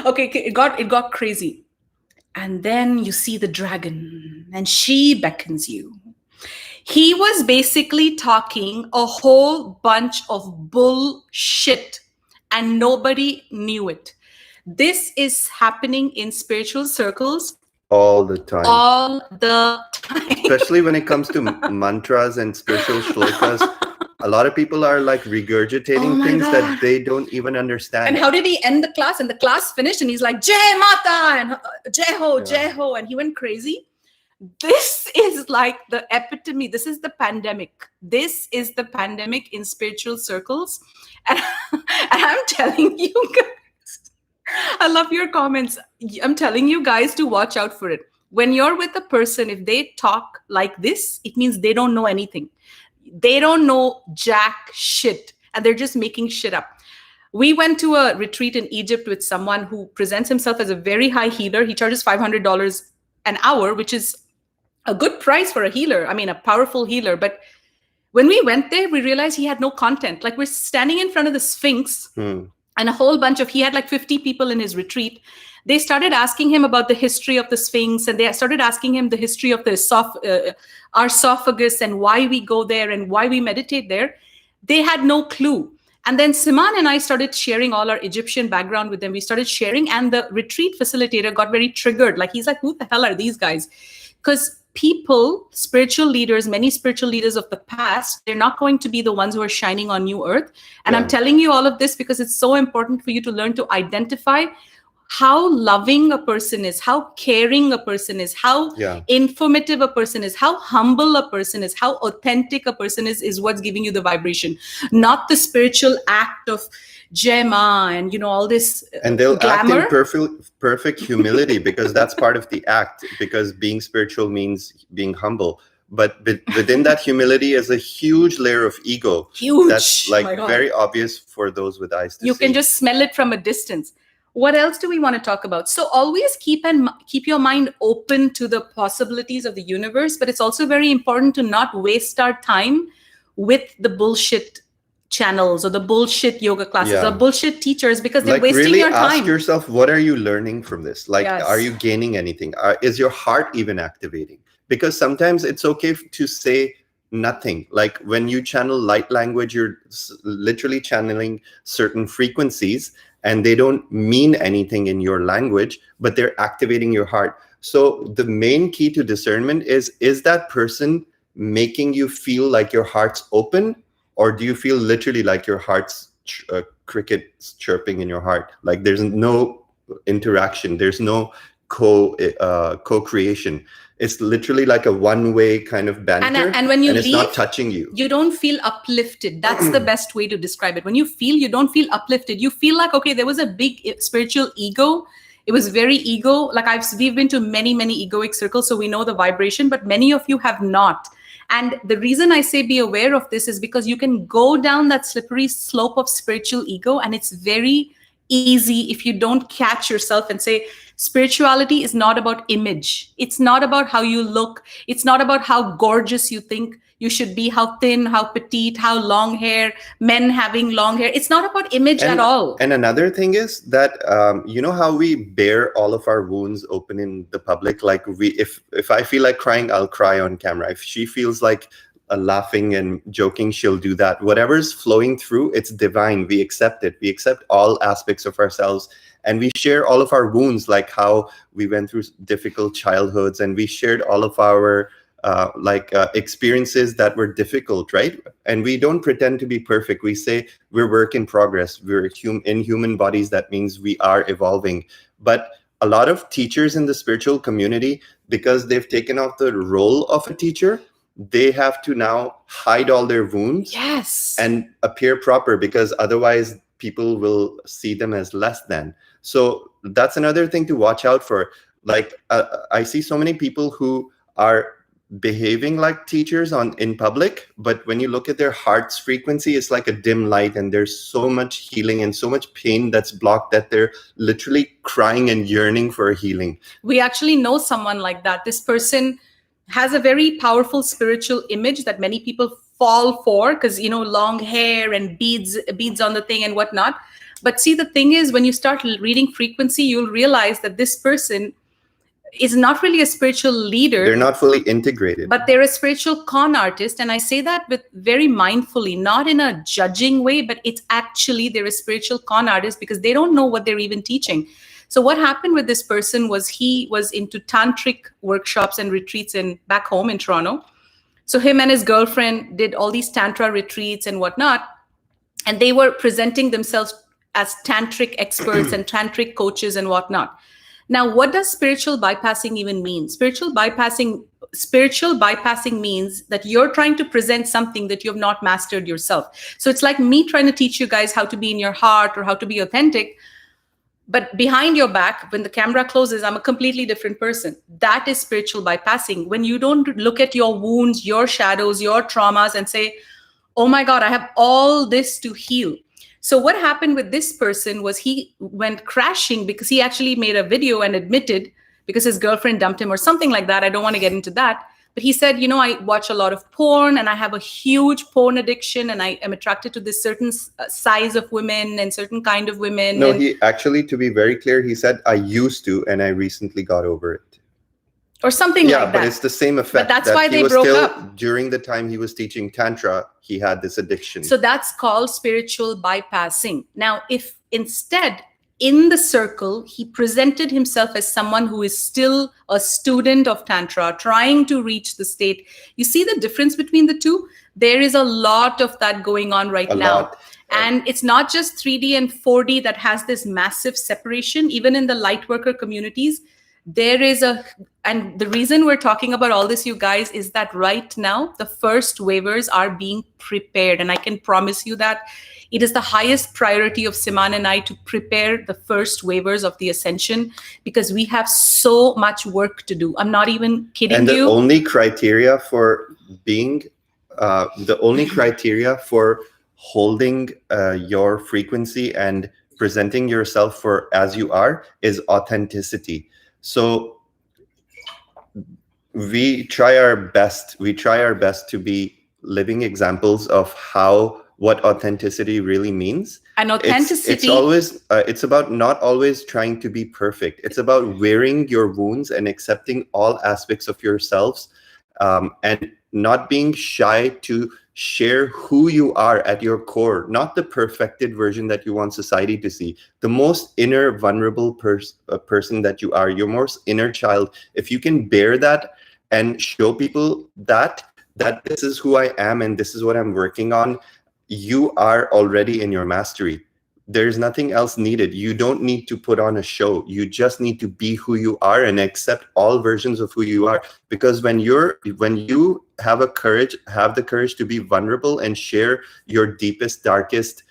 Okay, it got crazy. And then you see the dragon and she beckons you. He was basically talking a whole bunch of bullshit and nobody knew it. This is happening in spiritual circles all the time. All the time. Especially when it comes to mantras and spiritual shlokas. A lot of people are like regurgitating things that they don't even understand. And how did he end the class? And the class finished and he's like, Jai Mata and Jai Ho, Jai Ho. And he went crazy. This is like the epitome. This is the pandemic. This is the pandemic in spiritual circles. And I'm telling you guys, I love your comments. I'm telling you guys to watch out for it. When you're with a person, if they talk like this, it means they don't know anything. They don't know jack shit and they're just making shit up. We went to a retreat in Egypt with someone who presents himself as a very high healer. He charges $500 an hour, which is a good price for a healer. I mean, a powerful healer. But when we went there, we realized he had no content. Like we're standing in front of the Sphinx and a whole bunch of, he had like 50 people in his retreat. They started asking him about the history of the Sphinx and they started asking him the history of the our esophagus and why we go there and why we meditate there. They had no clue. And then Siman and I started sharing all our Egyptian background with them. We started sharing and the retreat facilitator got very triggered. Like he's like, who the hell are these guys? Because people, spiritual leaders, many spiritual leaders of the past, they're not going to be the ones who are shining on new earth. And I'm telling you all of this because it's so important for you to learn to identify how loving a person is, how caring a person is, how informative a person is, how humble a person is, how authentic a person is what's giving you the vibration, not the spiritual act of Jema and, you know, all this and they'll glamour. Act in perfect humility because that's part of the act, because being spiritual means being humble. But within that humility is a huge layer of ego. Huge. That's like very obvious for those with eyes to see. You can just smell it from a distance. What else do we want to talk about? So always keep your mind open to the possibilities of the universe, but it's also very important to not waste our time with the bullshit channels or the bullshit yoga classes or bullshit teachers because they're wasting really your time. Ask yourself, what are you learning from this? Like, are you gaining anything? Is your heart even activating? Because sometimes it's okay to say nothing. Like when you channel light language, you're literally channeling certain frequencies, and they don't mean anything in your language, but they're activating your heart. So the main key to discernment is that person making you feel like your heart's open, or do you feel literally like your heart's crickets chirping in your heart? Like there's no interaction, there's no co-creation. It's literally like a one-way kind of banter, and when you and it's leave, not touching you. You don't feel uplifted. That's the best way to describe it. When you don't feel uplifted. You feel like, okay, there was a big spiritual ego. It was very ego. Like we've been to many egoic circles, so we know the vibration, but many of you have not. And the reason I say be aware of this is because you can go down that slippery slope of spiritual ego, and it's very easy if you don't catch yourself and say, spirituality is not about image. It's not about how you look. It's not about how gorgeous you think you should be, how thin, how petite, how long hair, men having long hair. It's not about image at all. And another thing is that, you know how we bear all of our wounds open in the public? Like if I feel like crying, I'll cry on camera. If she feels like laughing and joking, she'll do that. Whatever's flowing through, it's divine. We accept it. We accept all aspects of ourselves. And we share all of our wounds, like how we went through difficult childhoods, and we shared all of our experiences that were difficult, right? And we don't pretend to be perfect. We say we're work in progress. We're in human bodies. That means we are evolving. But a lot of teachers in the spiritual community, because they've taken off the role of a teacher, they have to now hide all their wounds, yes, and appear proper, because otherwise people will see them as less than. So that's another thing to watch out for. Like I see so many people who are behaving like teachers in public, but when you look at their heart's frequency, it's like a dim light, and there's so much healing and so much pain that's blocked that they're literally crying and yearning for a healing. We actually know someone like that. This person has a very powerful spiritual image that many people fall for, because, you know, long hair and beads on the thing and whatnot. But see, the thing is, when you start reading frequency, you'll realize that this person is not really a spiritual leader. They're not fully integrated. But they're a spiritual con artist. And I say that with very mindfully, not in a judging way, but it's actually they're a spiritual con artist because they don't know what they're even teaching. So what happened with this person was he was into tantric workshops and retreats back home in Toronto. So him and his girlfriend did all these tantra retreats and whatnot. And they were presenting themselves as tantric experts and tantric coaches and whatnot. Now, what does spiritual bypassing even mean? Spiritual bypassing means that you're trying to present something that you have not mastered yourself. So it's like me trying to teach you guys how to be in your heart or how to be authentic. But behind your back, when the camera closes, I'm a completely different person. That is spiritual bypassing. When you don't look at your wounds, your shadows, your traumas and say, oh my God, I have all this to heal. So what happened with this person was he went crashing because he actually made a video and admitted because his girlfriend dumped him or something like that. I don't want to get into that. But he said, you know, I watch a lot of porn and I have a huge porn addiction and I am attracted to this certain size of women and certain kind of women. No, he actually, to be very clear, he said, I used to and I recently got over it. Or something like that. Yeah, but it's the same effect. But that's why they broke up. During the time he was teaching Tantra, he had this addiction. So that's called spiritual bypassing. Now, if instead in the circle, he presented himself as someone who is still a student of Tantra, trying to reach the state. You see the difference between the two? There is a lot of that going on right now. And it's not just 3D and 4D that has this massive separation. Even in the Lightworker communities, there is and the reason we're talking about all this, you guys, is that right now, the first waivers are being prepared. And I can promise you that it is the highest priority of Siman and I to prepare the first waivers of the ascension because we have so much work to do. I'm not even kidding you. And the only criteria for holding your frequency and presenting yourself as you are is authenticity. So we try our best to be living examples of what authenticity really means. And authenticity, it's about not always trying to be perfect. It's about wearing your wounds and accepting all aspects of yourselves, and not being shy to share who you are at your core, not the perfected version that you want society to see, the most inner vulnerable person that you are, your most inner child. If you can bear that and show people that this is who I am and this is what I'm working on, you are already in your mastery. There's nothing else needed. You don't need to put on a show. You just need to be who you are and accept all versions of who you are. Because when you have the courage to be vulnerable and share your deepest, darkest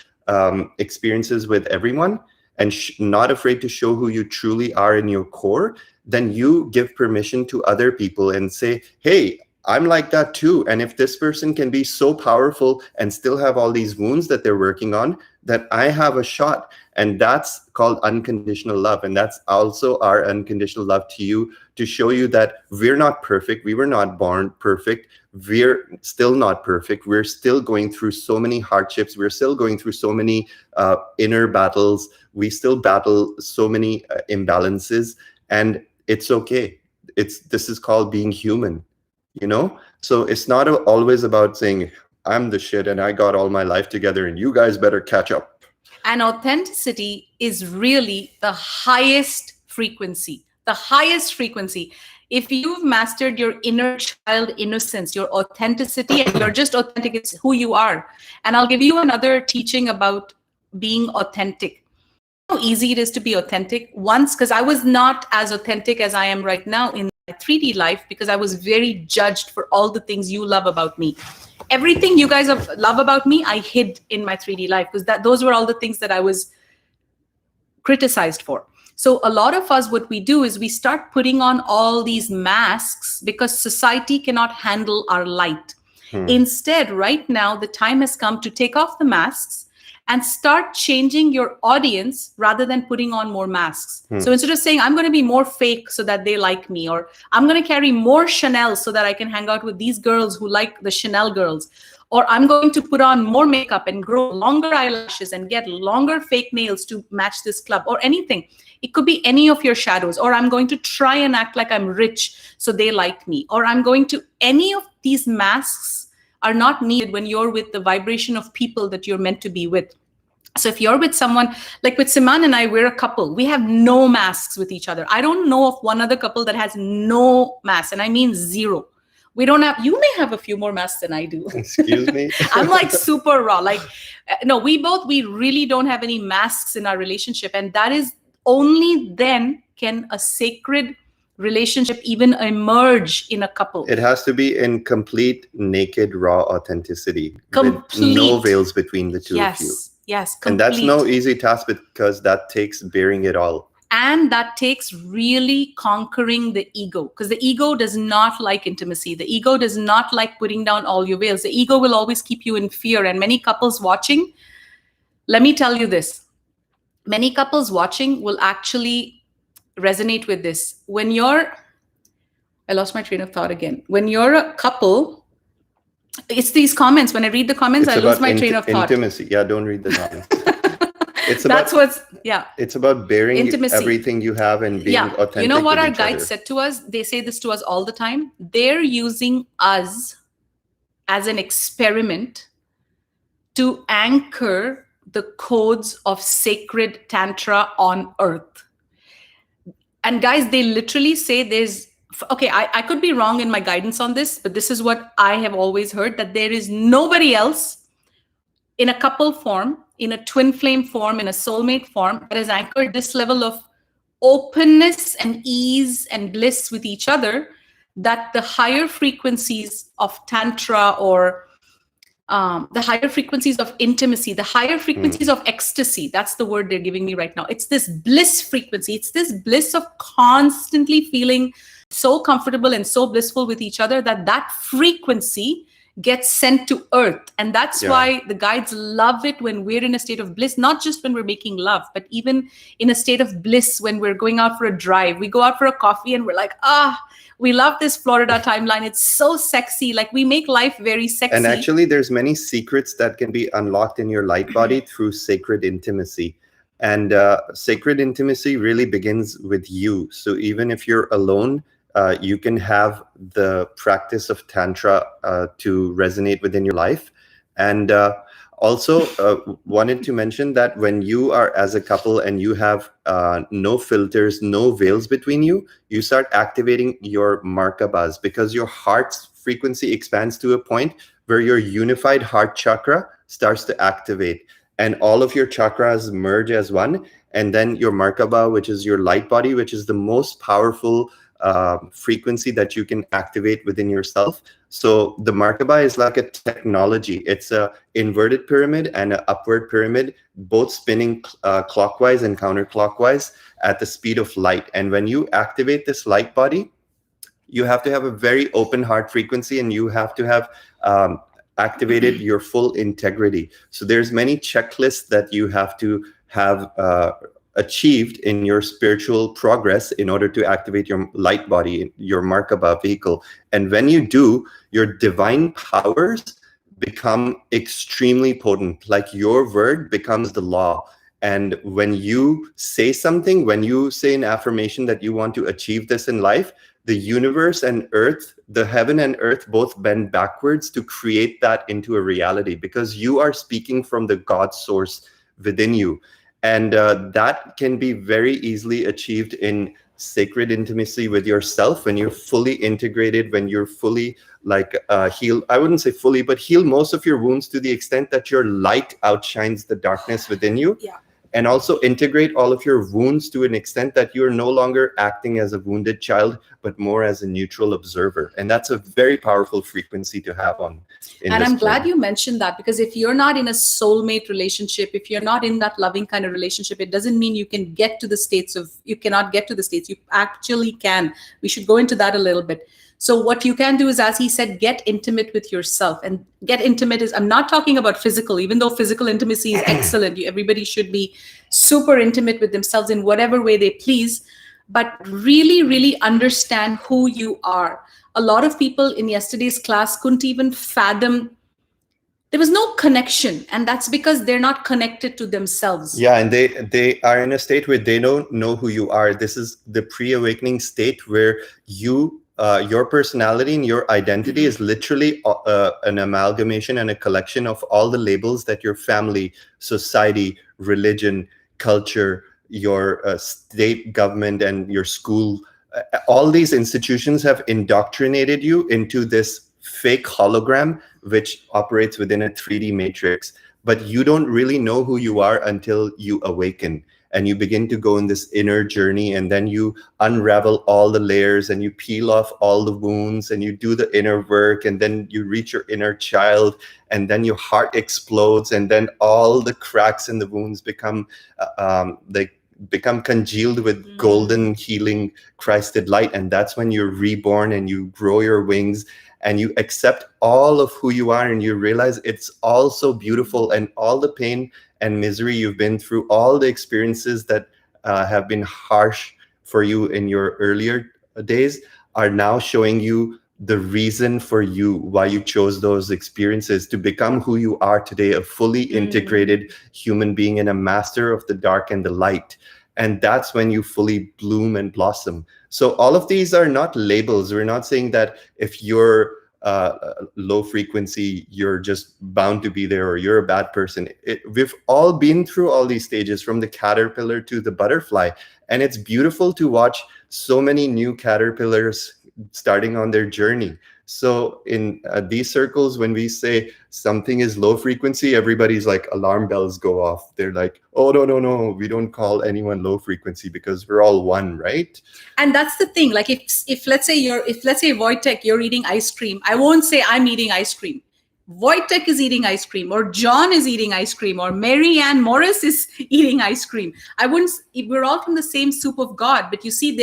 experiences with everyone, and not afraid to show who you truly are in your core, then you give permission to other people and say, hey, I'm like that too. And if this person can be so powerful and still have all these wounds that they're working on, that I have a shot. And that's called unconditional love. And that's also our unconditional love to you, to show you that we're not perfect. We were not born perfect. We're still not perfect. We're still going through so many hardships. We're still going through so many inner battles. We still battle so many imbalances. And it's okay. This is called being human. So it's not always about saying I'm the shit and I got all my life together and you guys better catch up. And authenticity is really the highest frequency. If you've mastered your inner child innocence, your authenticity, and you're just authentic, it's who you are. And I'll give you another teaching about being authentic. How easy it is to be authentic once, because I was not as authentic as I am right now in my 3D life, because I was very judged for all the things you love about me. Everything you guys love about me, I hid in my 3D life, because those were all the things that I was criticized for. So a lot of us, what we do is we start putting on all these masks because society cannot handle our light. Instead, right now, the time has come to take off the masks and start changing your audience rather than putting on more masks. So instead of saying, I'm going to be more fake so that they like me, or I'm going to carry more Chanel so that I can hang out with these girls who like the Chanel girls, or I'm going to put on more makeup and grow longer eyelashes and get longer fake nails to match this club, or anything. It could be any of your shadows, or I'm going to try and act like I'm rich so they like me, or I'm going to, any of these masks are not needed when you're with the vibration of people that you're meant to be with. So if you're with someone, like with Siman and I, we're a couple. We have no masks with each other. I don't know of one other couple that has no masks, and I mean zero. We don't have, you may have a few more masks than I do. Excuse me? I'm like super raw. Like, no, we really don't have any masks in our relationship. And that is only then can a sacred relationship even emerge in a couple. It has to be in complete, naked, raw authenticity. Complete. With no veils between the two of you. Yes, complete. And that's no easy task, because that takes bearing it all. And that takes really conquering the ego, because the ego does not like intimacy. The ego does not like putting down all your veils. The ego will always keep you in fear. And many couples watching, let me tell you this, many couples watching will actually resonate with this. I lost my train of thought again. When you're a couple, it's these comments. When I read the comments, I lose my train of thought. Intimacy. Yeah, don't read the comments. It's about bearing intimacy. Everything you have and being authentic. You know what our guides said to us? They say this to us all the time. They're using us as an experiment to anchor the codes of sacred tantra on earth. And guys, they literally say I could be wrong in my guidance on this, but this is what I have always heard, that there is nobody else in a couple form, in a twin flame form, in a soulmate form, that has anchored this level of openness and ease and bliss with each other, that the higher frequencies of tantra, or the higher frequencies of intimacy, the higher frequencies of ecstasy, that's the word they're giving me right now. It's this bliss frequency. It's this bliss of constantly feeling so comfortable and so blissful with each other, that frequency gets sent to earth. And that's why the guides love it when we're in a state of bliss, not just when we're making love, but even in a state of bliss when we're going out for a drive. We go out for a coffee and we're like, we love this Florida timeline. It's so sexy. Like, we make life very sexy. And actually, there's many secrets that can be unlocked in your light body through sacred intimacy. And sacred intimacy really begins with you. So even if you're alone, you can have the practice of Tantra to resonate within your life. And also wanted to mention that when you are as a couple and you have no filters, no veils between you, you start activating your markabas, because your heart's frequency expands to a point where your unified heart chakra starts to activate, and all of your chakras merge as one. And then your markaba, which is your light body, which is the most powerful frequency that you can activate within yourself. So the markaba is like a technology. It's a inverted pyramid and an upward pyramid, both spinning clockwise and counterclockwise at the speed of light. And when you activate this light body, you have to have a very open heart frequency, and you have to have activated your full integrity. So there's many checklists that you have to have achieved in your spiritual progress in order to activate your light body, your markaba vehicle. And when you do, your divine powers become extremely potent. Like your word becomes the law. And when you say something, when you say an affirmation that you want to achieve this in life, the universe and earth, the heaven and earth both bend backwards to create that into a reality, because you are speaking from the God source within you. And that can be very easily achieved in sacred intimacy with yourself, when you're fully integrated, when you're fully heal. I wouldn't say fully, but heal most of your wounds to the extent that your light outshines the darkness within you. Yeah. And also integrate all of your wounds to an extent that you're no longer acting as a wounded child, but more as a neutral observer. And that's a very powerful frequency to have on. And I'm glad you mentioned that, because if you're not in a soulmate relationship, if you're not in that loving kind of relationship, it doesn't mean you can get to the states of, you cannot get to the states. You actually can. We should go into that a little bit. So what you can do is, as he said, get intimate with yourself. And get intimate is, I'm not talking about physical, even though physical intimacy is excellent. Everybody should be super intimate with themselves in whatever way they please, but really, really understand who you are. A lot of people in yesterday's class couldn't even fathom. There was no connection, and that's because they're not connected to themselves. Yeah, and they are in a state where they don't know who you are. This is the pre-awakening state where you your personality and your identity is literally an amalgamation and a collection of all the labels that your family, society, religion, culture, your state government, and your school, all these institutions have indoctrinated you into this fake hologram which operates within a 3D matrix. But you don't really know who you are until you awaken. And you begin to go in this inner journey, and then you unravel all the layers and you peel off all the wounds and you do the inner work, and then you reach your inner child, and then your heart explodes, and then all the cracks in the wounds become congealed with golden healing Christed light. And that's when you're reborn and you grow your wings and you accept all of who you are, and you realize it's all so beautiful, and all the pain and misery you've been through, all the experiences that have been harsh for you in your earlier days are now showing you the reason for you, why you chose those experiences to become who you are today, a fully integrated human being and a master of the dark and the light. And that's when you fully bloom and blossom. So all of these are not labels. We're not saying that if you're low frequency, you're just bound to be there, or you're a bad person. We've all been through all these stages, from the caterpillar to the butterfly. And it's beautiful to watch so many new caterpillars starting on their journey. So in these circles, when we say something is low frequency, everybody's like, alarm bells go off. They're like, oh, no, we don't call anyone low frequency because we're all one, right? And that's the thing. Like if let's say Wojtek, you're eating ice cream, I won't say I'm eating ice cream. Wojtek is eating ice cream, or John is eating ice cream, or Mary Ann Morris is eating ice cream. We're all from the same soup of God, but you see,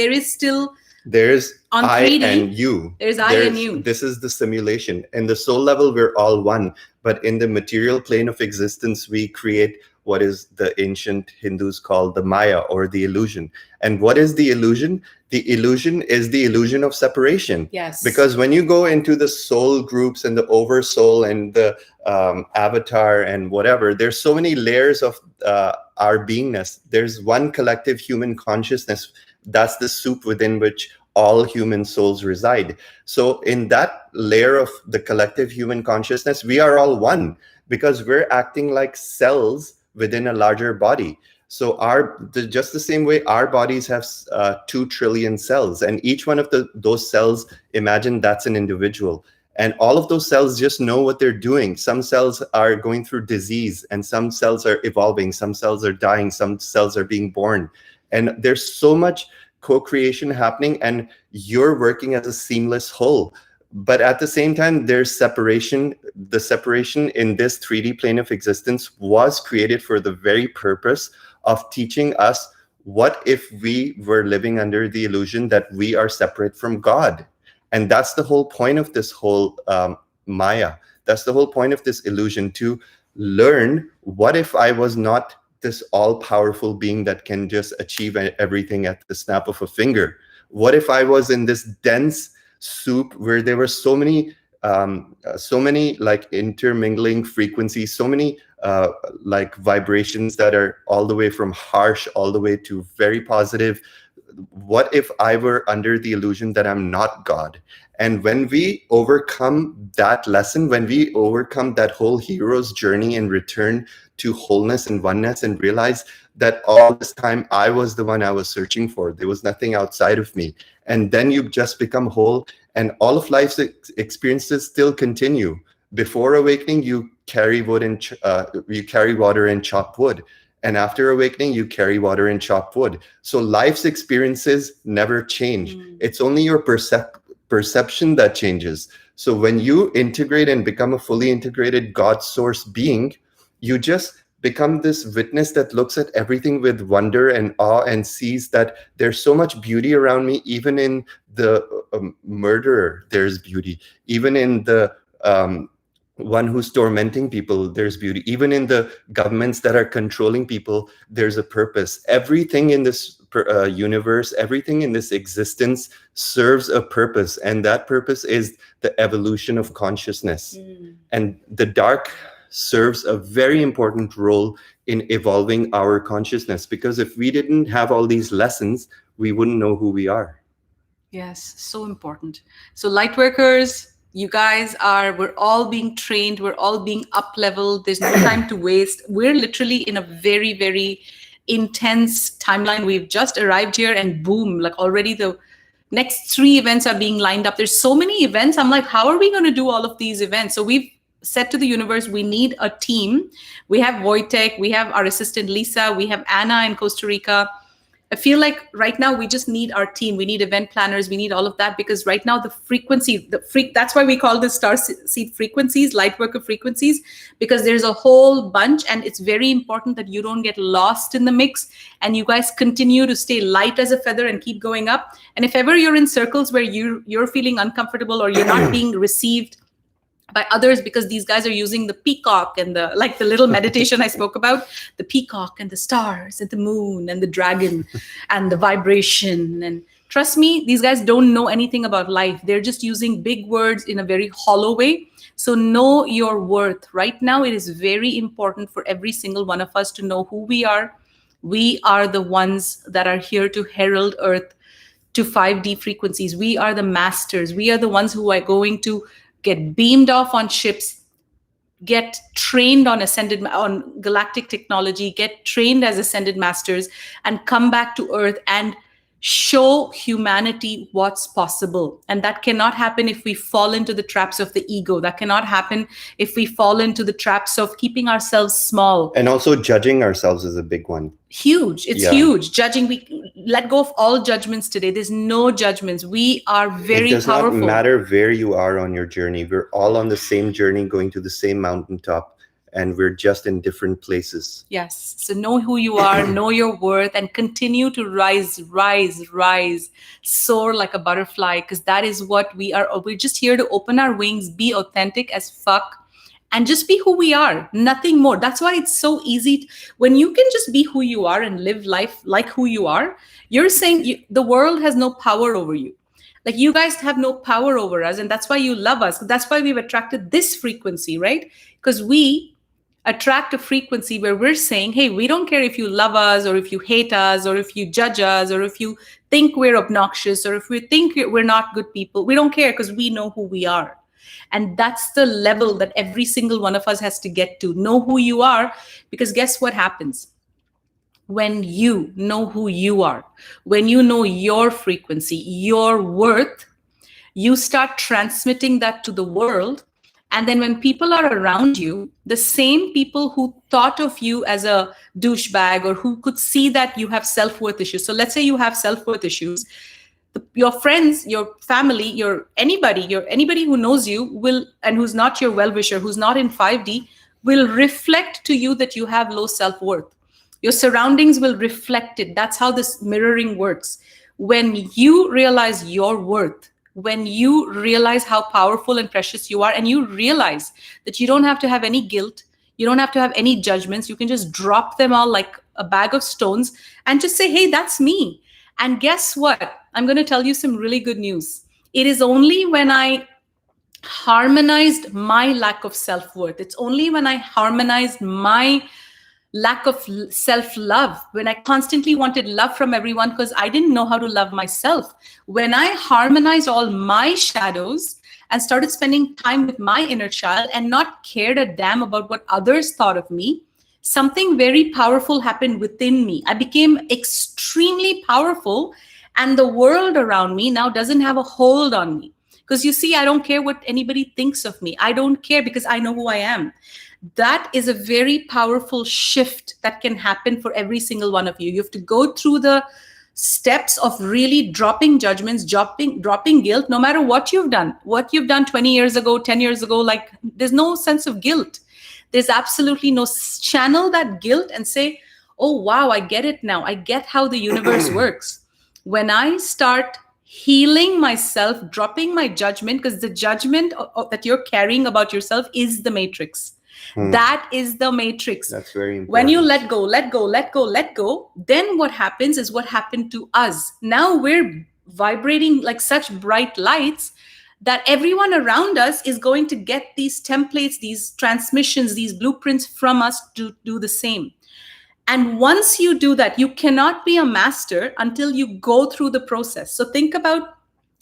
there's on 3D, I and you. There's I and you. This is the simulation. In the soul level, we're all one. But in the material plane of existence, we create what is the ancient Hindus call the Maya, or the illusion. And what is the illusion? The illusion is the illusion of separation. Yes. Because when you go into the soul groups and the oversoul and the avatar and whatever, there's so many layers of our beingness. There's one collective human consciousness. That's the soup within which all human souls reside. So in that layer of the collective human consciousness, we are all one, because we're acting like cells within a larger body. So just the same way our bodies have 2 trillion cells, and each one of those cells, imagine that's an individual. And all of those cells just know what they're doing. Some cells are going through disease, and some cells are evolving, some cells are dying, some cells are being born. And there's so much co-creation happening, and you're working as a seamless whole. But at the same time, there's separation. The separation in this 3D plane of existence was created for the very purpose of teaching us, what if we were living under the illusion that we are separate from God? And that's the whole point of this whole Maya. That's the whole point of this illusion, to learn, what if I was not this all-powerful being that can just achieve everything at the snap of a finger? What if I was in this dense soup where there were so many like intermingling frequencies, so many like vibrations that are all the way from harsh all the way to very positive? What if I were under the illusion that I'm not God? And when we overcome that lesson, when we overcome that whole hero's journey and return to wholeness and oneness, and realize that all this time I was the one I was searching for, there was nothing outside of me, and then you just become whole, and all of life's experiences still continue. Before awakening, you carry wood and you carry water and chop wood. And after awakening, you carry water and chop wood. So life's experiences never change. It's only your perception that changes. So when you integrate and become a fully integrated God source being, you just become this witness that looks at everything with wonder and awe, and sees that there's so much beauty around me. Even in the murderer, there's beauty. Even in the one who's tormenting people, there's beauty. Even in the governments that are controlling people, there's a purpose. Everything in this universe, everything in this existence serves a purpose, and that purpose is the evolution of consciousness. And the dark serves a very important role in evolving our consciousness, because if we didn't have all these lessons, we wouldn't know who we are. Yes, so important. So Lightworkers, you guys we're all being trained, we're all being up-leveled, there's no time to waste. We're literally in a very, very intense timeline. We've just arrived here, and boom, like already the next 3 events are being lined up. There's so many events. I'm like, how are we going to do all of these events? So we've said to the universe, we need a team. We have Wojtek, we have our assistant Lisa, we have Anna in Costa Rica. I feel like right now we just need our team. We need event planners. We need all of that, because right now the frequency, that's why we call this star seed frequencies, Lightworker Frequencies, because there's a whole bunch, and it's very important that you don't get lost in the mix, and you guys continue to stay light as a feather and keep going up. And if ever you're in circles where you're feeling uncomfortable, or you're not being received by others, because these guys are using the peacock and the little meditation I spoke about, the peacock and the stars and the moon and the dragon and the vibration. And trust me, these guys don't know anything about life. They're just using big words in a very hollow way. So know your worth. Right now, it is very important for every single one of us to know who we are. We are the ones that are here to herald Earth to 5D frequencies. We are the masters. We are the ones who are going to get beamed off on ships, get trained on galactic technology, get trained as ascended masters, and come back to Earth and show humanity what's possible. And that cannot happen if we fall into the traps of the ego. That cannot happen if we fall into the traps of keeping ourselves small. And also judging ourselves is a big one. Huge. It's huge. Judging, we let go of all judgments today. There's no judgments. We are very powerful. It does not matter where you are on your journey. We're all on the same journey, going to the same mountaintop, and we're just in different places. Yes. So know who you are, know your worth, and continue to rise, soar like a butterfly, because that is what we are. We're just here to open our wings, be authentic as fuck, and just be who we are, nothing more. That's why it's so easy. When you can just be who you are and live life like who you are, you're saying the world has no power over you. Like, you guys have no power over us, and that's why you love us. That's why we've attracted this frequency, right? Because we attract a frequency where we're saying, hey, we don't care if you love us or if you hate us or if you judge us or if you think we're obnoxious or if we think we're not good people. We don't care because we know who we are. And that's the level that every single one of us has to get to. Know who you are, because guess what happens? When you know who you are, when you know your frequency, your worth, you start transmitting that to the world. And then when people are around you, the same people who thought of you as a douchebag or who could see that you have self-worth issues. So let's say you have self-worth issues. Your friends, your family, your anybody who knows you will, and who's not your well-wisher, who's not in 5D, will reflect to you that you have low self-worth. Your surroundings will reflect it. That's how this mirroring works. When you realize your worth, when you realize how powerful and precious you are, and you realize that you don't have to have any guilt, you don't have to have any judgments, you can just drop them all like a bag of stones and just say, hey, that's me. And guess what? I'm going to tell you some really good news. It is only when I harmonized my lack of self-worth, it's only when I harmonized my lack of self-love, when I constantly wanted love from everyone because I didn't know how to love myself. When I harmonized all my shadows and started spending time with my inner child and not cared a damn about what others thought of me, something very powerful happened within me. I became extremely powerful, and the world around me now doesn't have a hold on me. Because you see, I don't care what anybody thinks of me. I don't care because I know who I am. That is a very powerful shift that can happen for every single one of you. You have to go through the steps of really dropping judgments, dropping guilt, no matter what you've done 20 years ago, 10 years ago. Like, there's no sense of guilt. There's absolutely no channel that guilt and say, oh, wow, I get it now. I get how the universe works. When I start healing myself, dropping my judgment, because the judgment that you're carrying about yourself is the matrix. That is the matrix. That's very important. When you let go, then what happens is what happened to us. Now we're vibrating like such bright lights that everyone around us is going to get these templates, these transmissions, these blueprints from us to do the same. And once you do that, you cannot be a master until you go through the process. So think about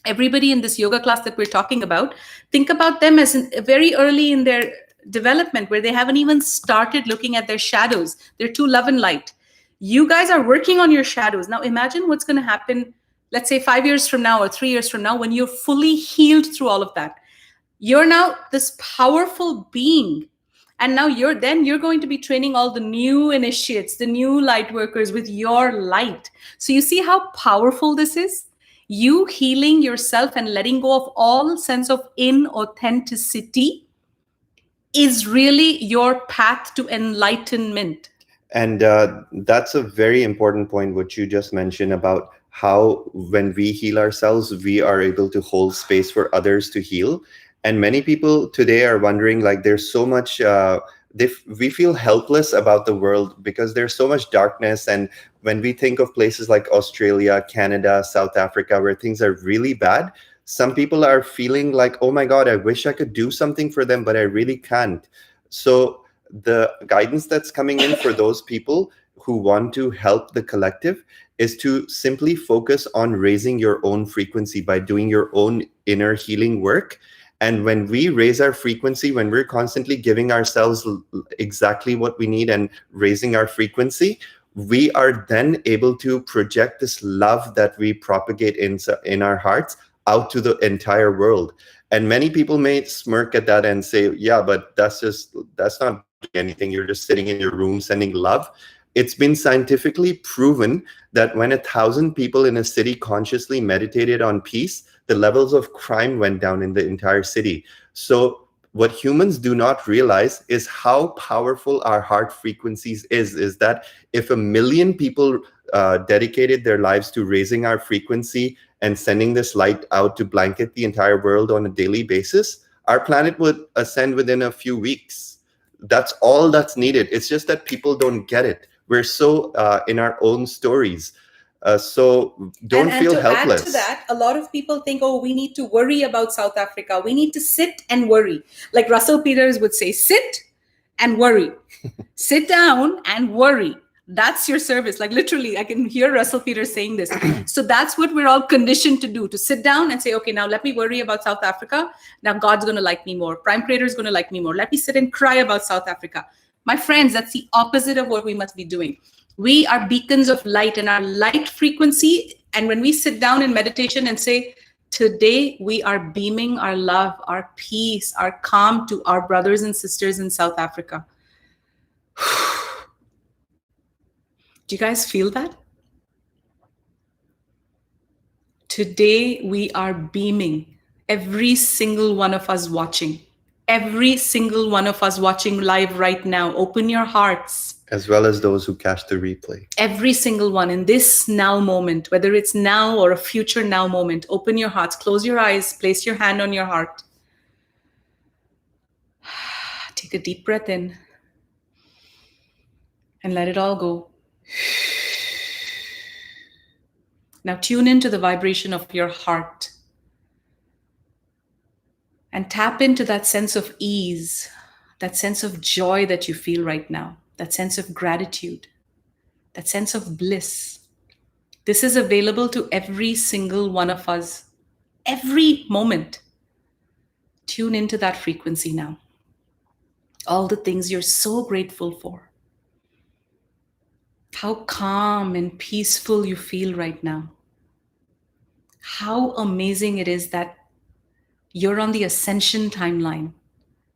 everybody in this yoga class that we're talking about. Think about them as very early in their development, where they haven't even started looking at their shadows. They're too love and light. You guys are working on your shadows. Now imagine what's going to happen, let's say 5 years from now or 3 years from now, when you're fully healed through all of that. You're now this powerful being. And now you're going to be training all the new initiates, the new light workers with your light. So you see how powerful this is? You healing yourself and letting go of all sense of inauthenticity is really your path to enlightenment. And that's a very important point, what you just mentioned about how when we heal ourselves, we are able to hold space for others to heal. And many people today are wondering, like, there's so much, we feel helpless about the world because there's so much darkness. And when we think of places like Australia, Canada, South Africa, where things are really bad, some people are feeling like, oh my God, I wish I could do something for them, but I really can't. So the guidance that's coming in for those people who want to help the collective is to simply focus on raising your own frequency by doing your own inner healing work. And when we raise our frequency, when we're constantly giving ourselves exactly what we need and raising our frequency, we are then able to project this love that we propagate in our hearts out to the entire world. And many people may smirk at that and say, yeah, but that's not anything. You're just sitting in your room sending love. It's been scientifically proven that when 1,000 people in a city consciously meditated on peace, the levels of crime went down in the entire city. So what humans do not realize is how powerful our heart frequencies is that if 1 million people dedicated their lives to raising our frequency and sending this light out to blanket the entire world on a daily basis, our planet would ascend within a few weeks. That's all that's needed. It's just that people don't get it. We're so in our own stories. So don't feel helpless. And to add to that, a lot of people think, oh, we need to worry about South Africa. We need to sit and worry. Like Russell Peters would say, sit and worry. Sit down and worry. That's your service. Like literally, I can hear Russell Peters saying this. So that's what we're all conditioned to do, to sit down and say, okay, now let me worry about South Africa. Now God's going to like me more. Prime Creator is going to like me more. Let me sit and cry about South Africa. My friends, that's the opposite of what we must be doing. We are beacons of light, and our light frequency. And when we sit down in meditation and say, today we are beaming our love, our peace, our calm to our brothers and sisters in South Africa. Do you guys feel that? Today we are beaming, every single one of us watching. Every single one of us watching live right now. Open your hearts. As well as those who catch the replay. Every single one in this now moment, whether it's now or a future now moment, open your hearts, close your eyes, place your hand on your heart. Take a deep breath in and let it all go. Now tune into the vibration of your heart and tap into that sense of ease, that sense of joy that you feel right now, that sense of gratitude, that sense of bliss. This is available to every single one of us, every moment. Tune into that frequency now. All the things you're so grateful for. How calm and peaceful you feel right now. How amazing it is that you're on the ascension timeline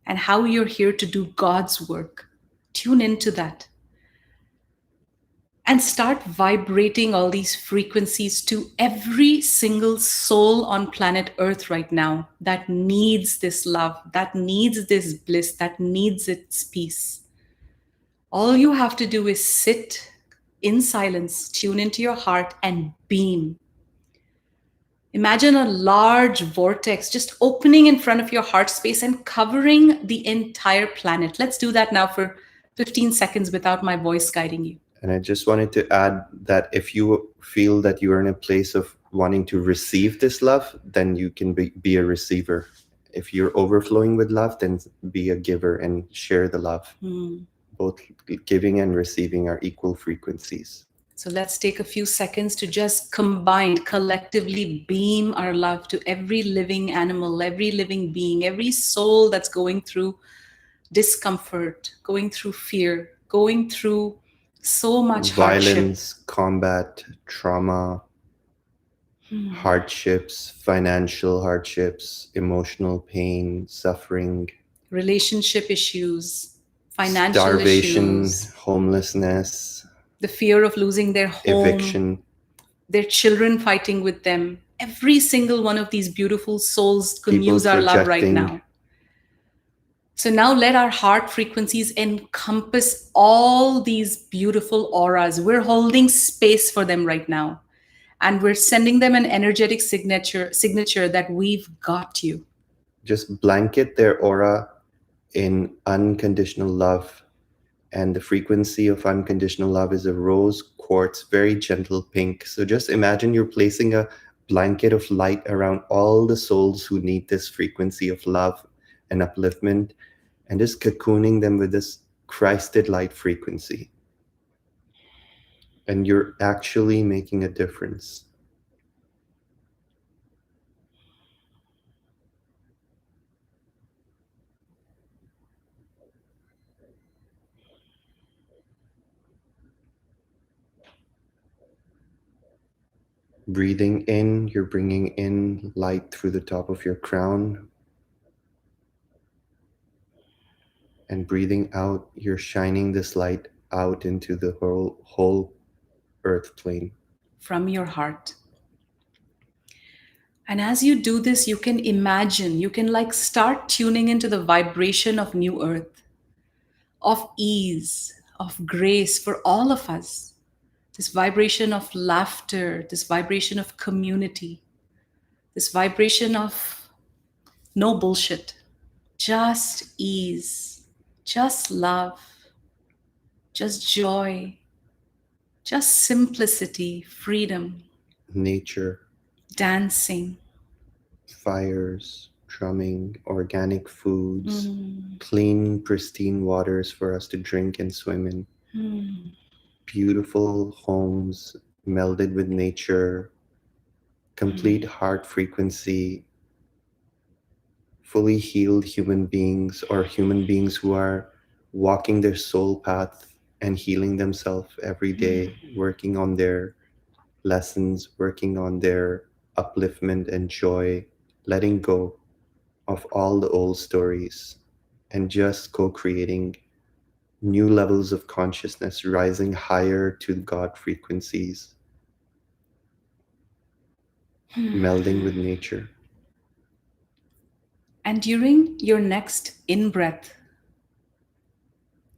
and how you're here to do God's work. Tune into that. And start vibrating all these frequencies to every single soul on planet Earth right now that needs this love, that needs this bliss, that needs its peace. All you have to do is sit in silence, tune into your heart, and beam. Imagine a large vortex just opening in front of your heart space and covering the entire planet. Let's do that now for 15 seconds without my voice guiding you. And I just wanted to add that if you feel that you are in a place of wanting to receive this love, then you can be a receiver. If you're overflowing with love, then be a giver and share the love. Both giving and receiving are equal frequencies. So let's take a few seconds to just combine, collectively beam our love to every living animal, every living being, every soul that's going through discomfort, going through fear, going through so much violence, hardship. Combat, trauma, hardships, financial hardships, emotional pain, suffering, relationship issues, financial starvation, issues, homelessness, the fear of losing their home, eviction, their children fighting with them. Every single one of these beautiful souls can use our love right now. So now let our heart frequencies encompass all these beautiful auras. We're holding space for them right now. And we're sending them an energetic signature that we've got you. Just blanket their aura in unconditional love. And the frequency of unconditional love is a rose quartz, very gentle pink. So just imagine you're placing a blanket of light around all the souls who need this frequency of love and upliftment, and just cocooning them with this Christed light frequency. And you're actually making a difference. Breathing in, you're bringing in light through the top of your crown. And breathing out, you're shining this light out into the whole earth plane. From your heart. And as you do this, you can imagine, you can like start tuning into the vibration of new earth, of ease, of grace for all of us. This vibration of laughter, this vibration of community, this vibration of no bullshit, just ease, just love, just joy, just simplicity, freedom, nature, dancing, fires, drumming, organic foods, clean, pristine waters for us to drink and swim in, beautiful homes melded with nature, complete heart frequency, fully healed human beings, or human beings who are walking their soul path and healing themselves every day, working on their lessons, working on their upliftment and joy, letting go of all the old stories and just co-creating new levels of consciousness, rising higher to God frequencies, melding with nature. And during your next in-breath,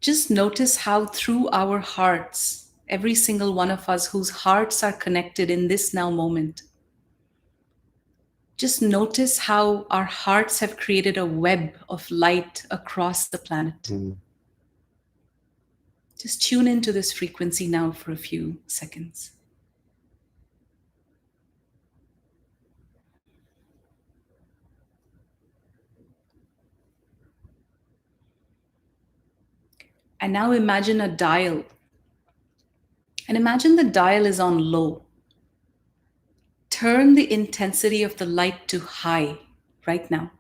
just notice how through our hearts, every single one of us whose hearts are connected in this now moment, just notice how our hearts have created a web of light across the planet. Just tune into this frequency now for a few seconds. And now imagine a dial. And imagine the dial is on low. Turn the intensity of the light to high right now.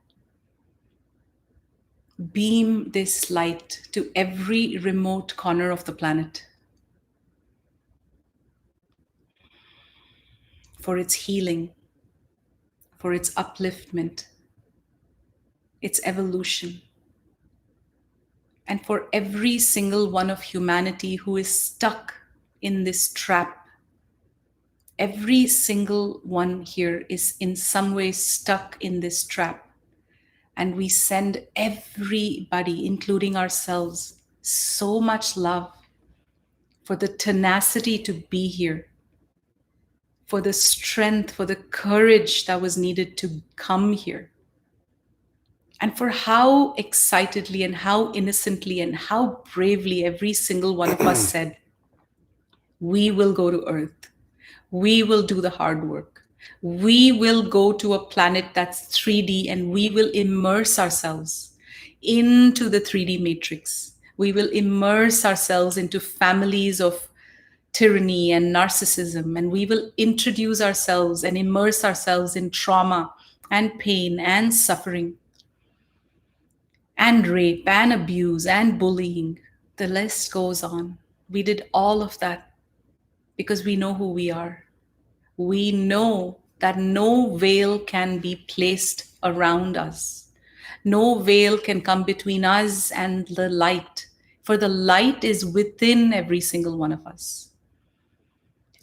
Beam this light to every remote corner of the planet for its healing, for its upliftment, its evolution, and for every single one of humanity who is stuck in this trap. Every single one here is in some way stuck in this trap. And we send everybody, including ourselves, so much love for the tenacity to be here, for the strength, for the courage that was needed to come here, and for how excitedly and how innocently and how bravely every single one of us said, we will go to Earth. We will do the hard work. We will go to a planet that's 3D and we will immerse ourselves into the 3D matrix. We will immerse ourselves into families of tyranny and narcissism, and we will introduce ourselves and immerse ourselves in trauma and pain and suffering and rape and abuse and bullying. The list goes on. We did all of that because we know who we are. We know that no veil can be placed around us. No veil can come between us and the light, for the light is within every single one of us.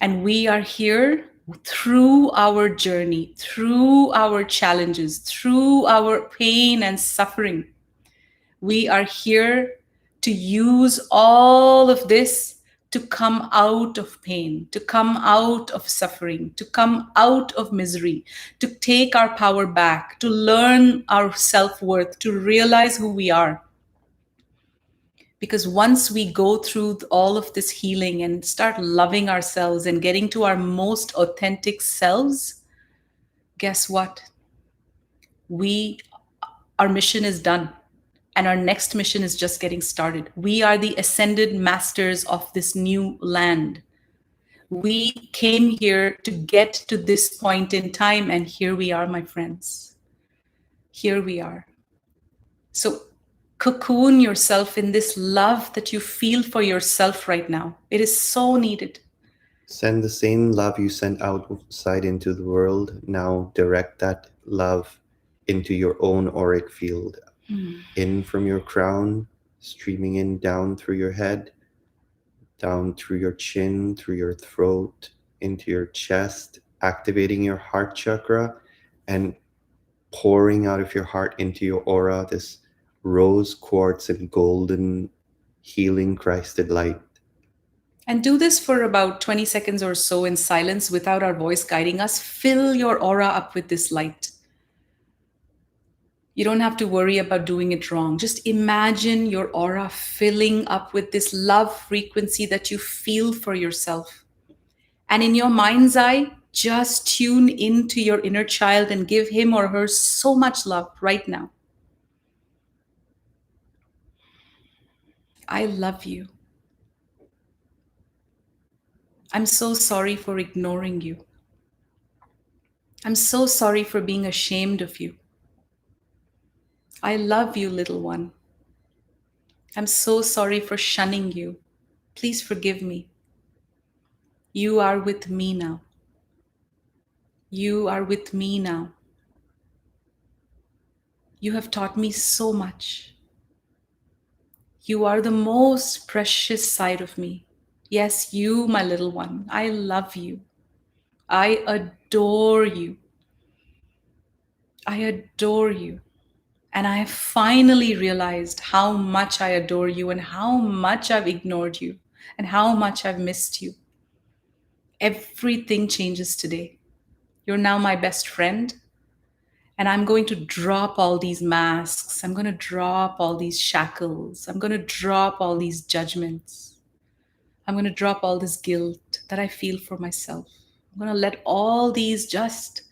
And we are here through our journey, through our challenges, through our pain and suffering. We are here to use all of this to come out of pain, to come out of suffering, to come out of misery, to take our power back, to learn our self-worth, to realize who we are. Because once we go through all of this healing and start loving ourselves and getting to our most authentic selves, guess what? Our mission is done. And our next mission is just getting started. We are the ascended masters of this new land. We came here to get to this point in time, and here we are, my friends. Here we are. So cocoon yourself in this love that you feel for yourself right now. It is so needed. Send the same love you sent outside into the world. Now direct that love into your own auric field. In from your crown, streaming in down through your head, down through your chin, through your throat, into your chest, activating your heart chakra and pouring out of your heart into your aura, this rose quartz and golden healing Christed light. And do this for about 20 seconds or so in silence without our voice guiding us. Fill your aura up with this light. You don't have to worry about doing it wrong. Just imagine your aura filling up with this love frequency that you feel for yourself. And in your mind's eye, Just tune into your inner child and give him or her so much love right now. I love you. I'm so sorry for ignoring you. I'm so sorry for being ashamed of you. I love you, little one. I'm so sorry for shunning you. Please forgive me. You are with me now. You are with me now. You have taught me so much. You are the most precious side of me. Yes, you, my little one. I love you. I adore you. I adore you. And I have finally realized how much I adore you and how much I've ignored you and how much I've missed you. Everything changes today. You're now my best friend. And I'm going to drop all these masks. I'm going to drop all these shackles. I'm going to drop all these judgments. I'm going to drop all this guilt that I feel for myself. I'm going to let all these just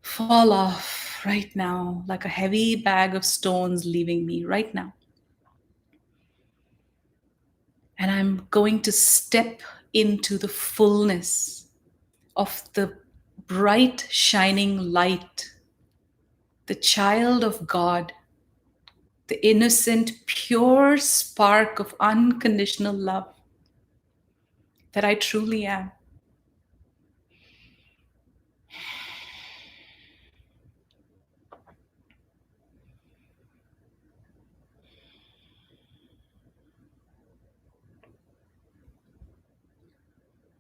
fall off right now, like a heavy bag of stones leaving me right now. And I'm going to step into the fullness of the bright, shining light, the child of God, the innocent, pure spark of unconditional love that I truly am.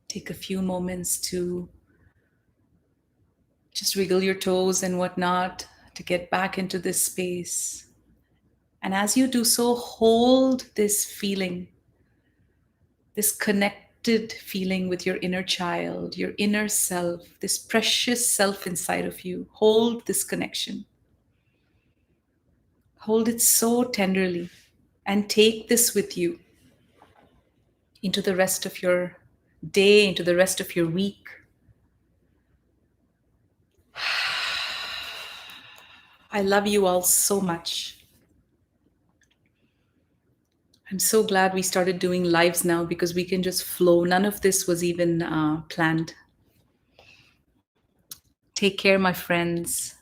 Take a few moments to just wiggle your toes and whatnot to get back into this space. And as you do so, hold this feeling, this connected feeling with your inner child, your inner self, this precious self inside of you. Hold this connection. Hold it so tenderly and take this with you into the rest of your day, into the rest of your week. I love you all so much. I'm so glad we started doing lives now because we can just flow. None of this was even planned. Take care, my friends.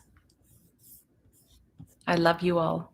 I love you all.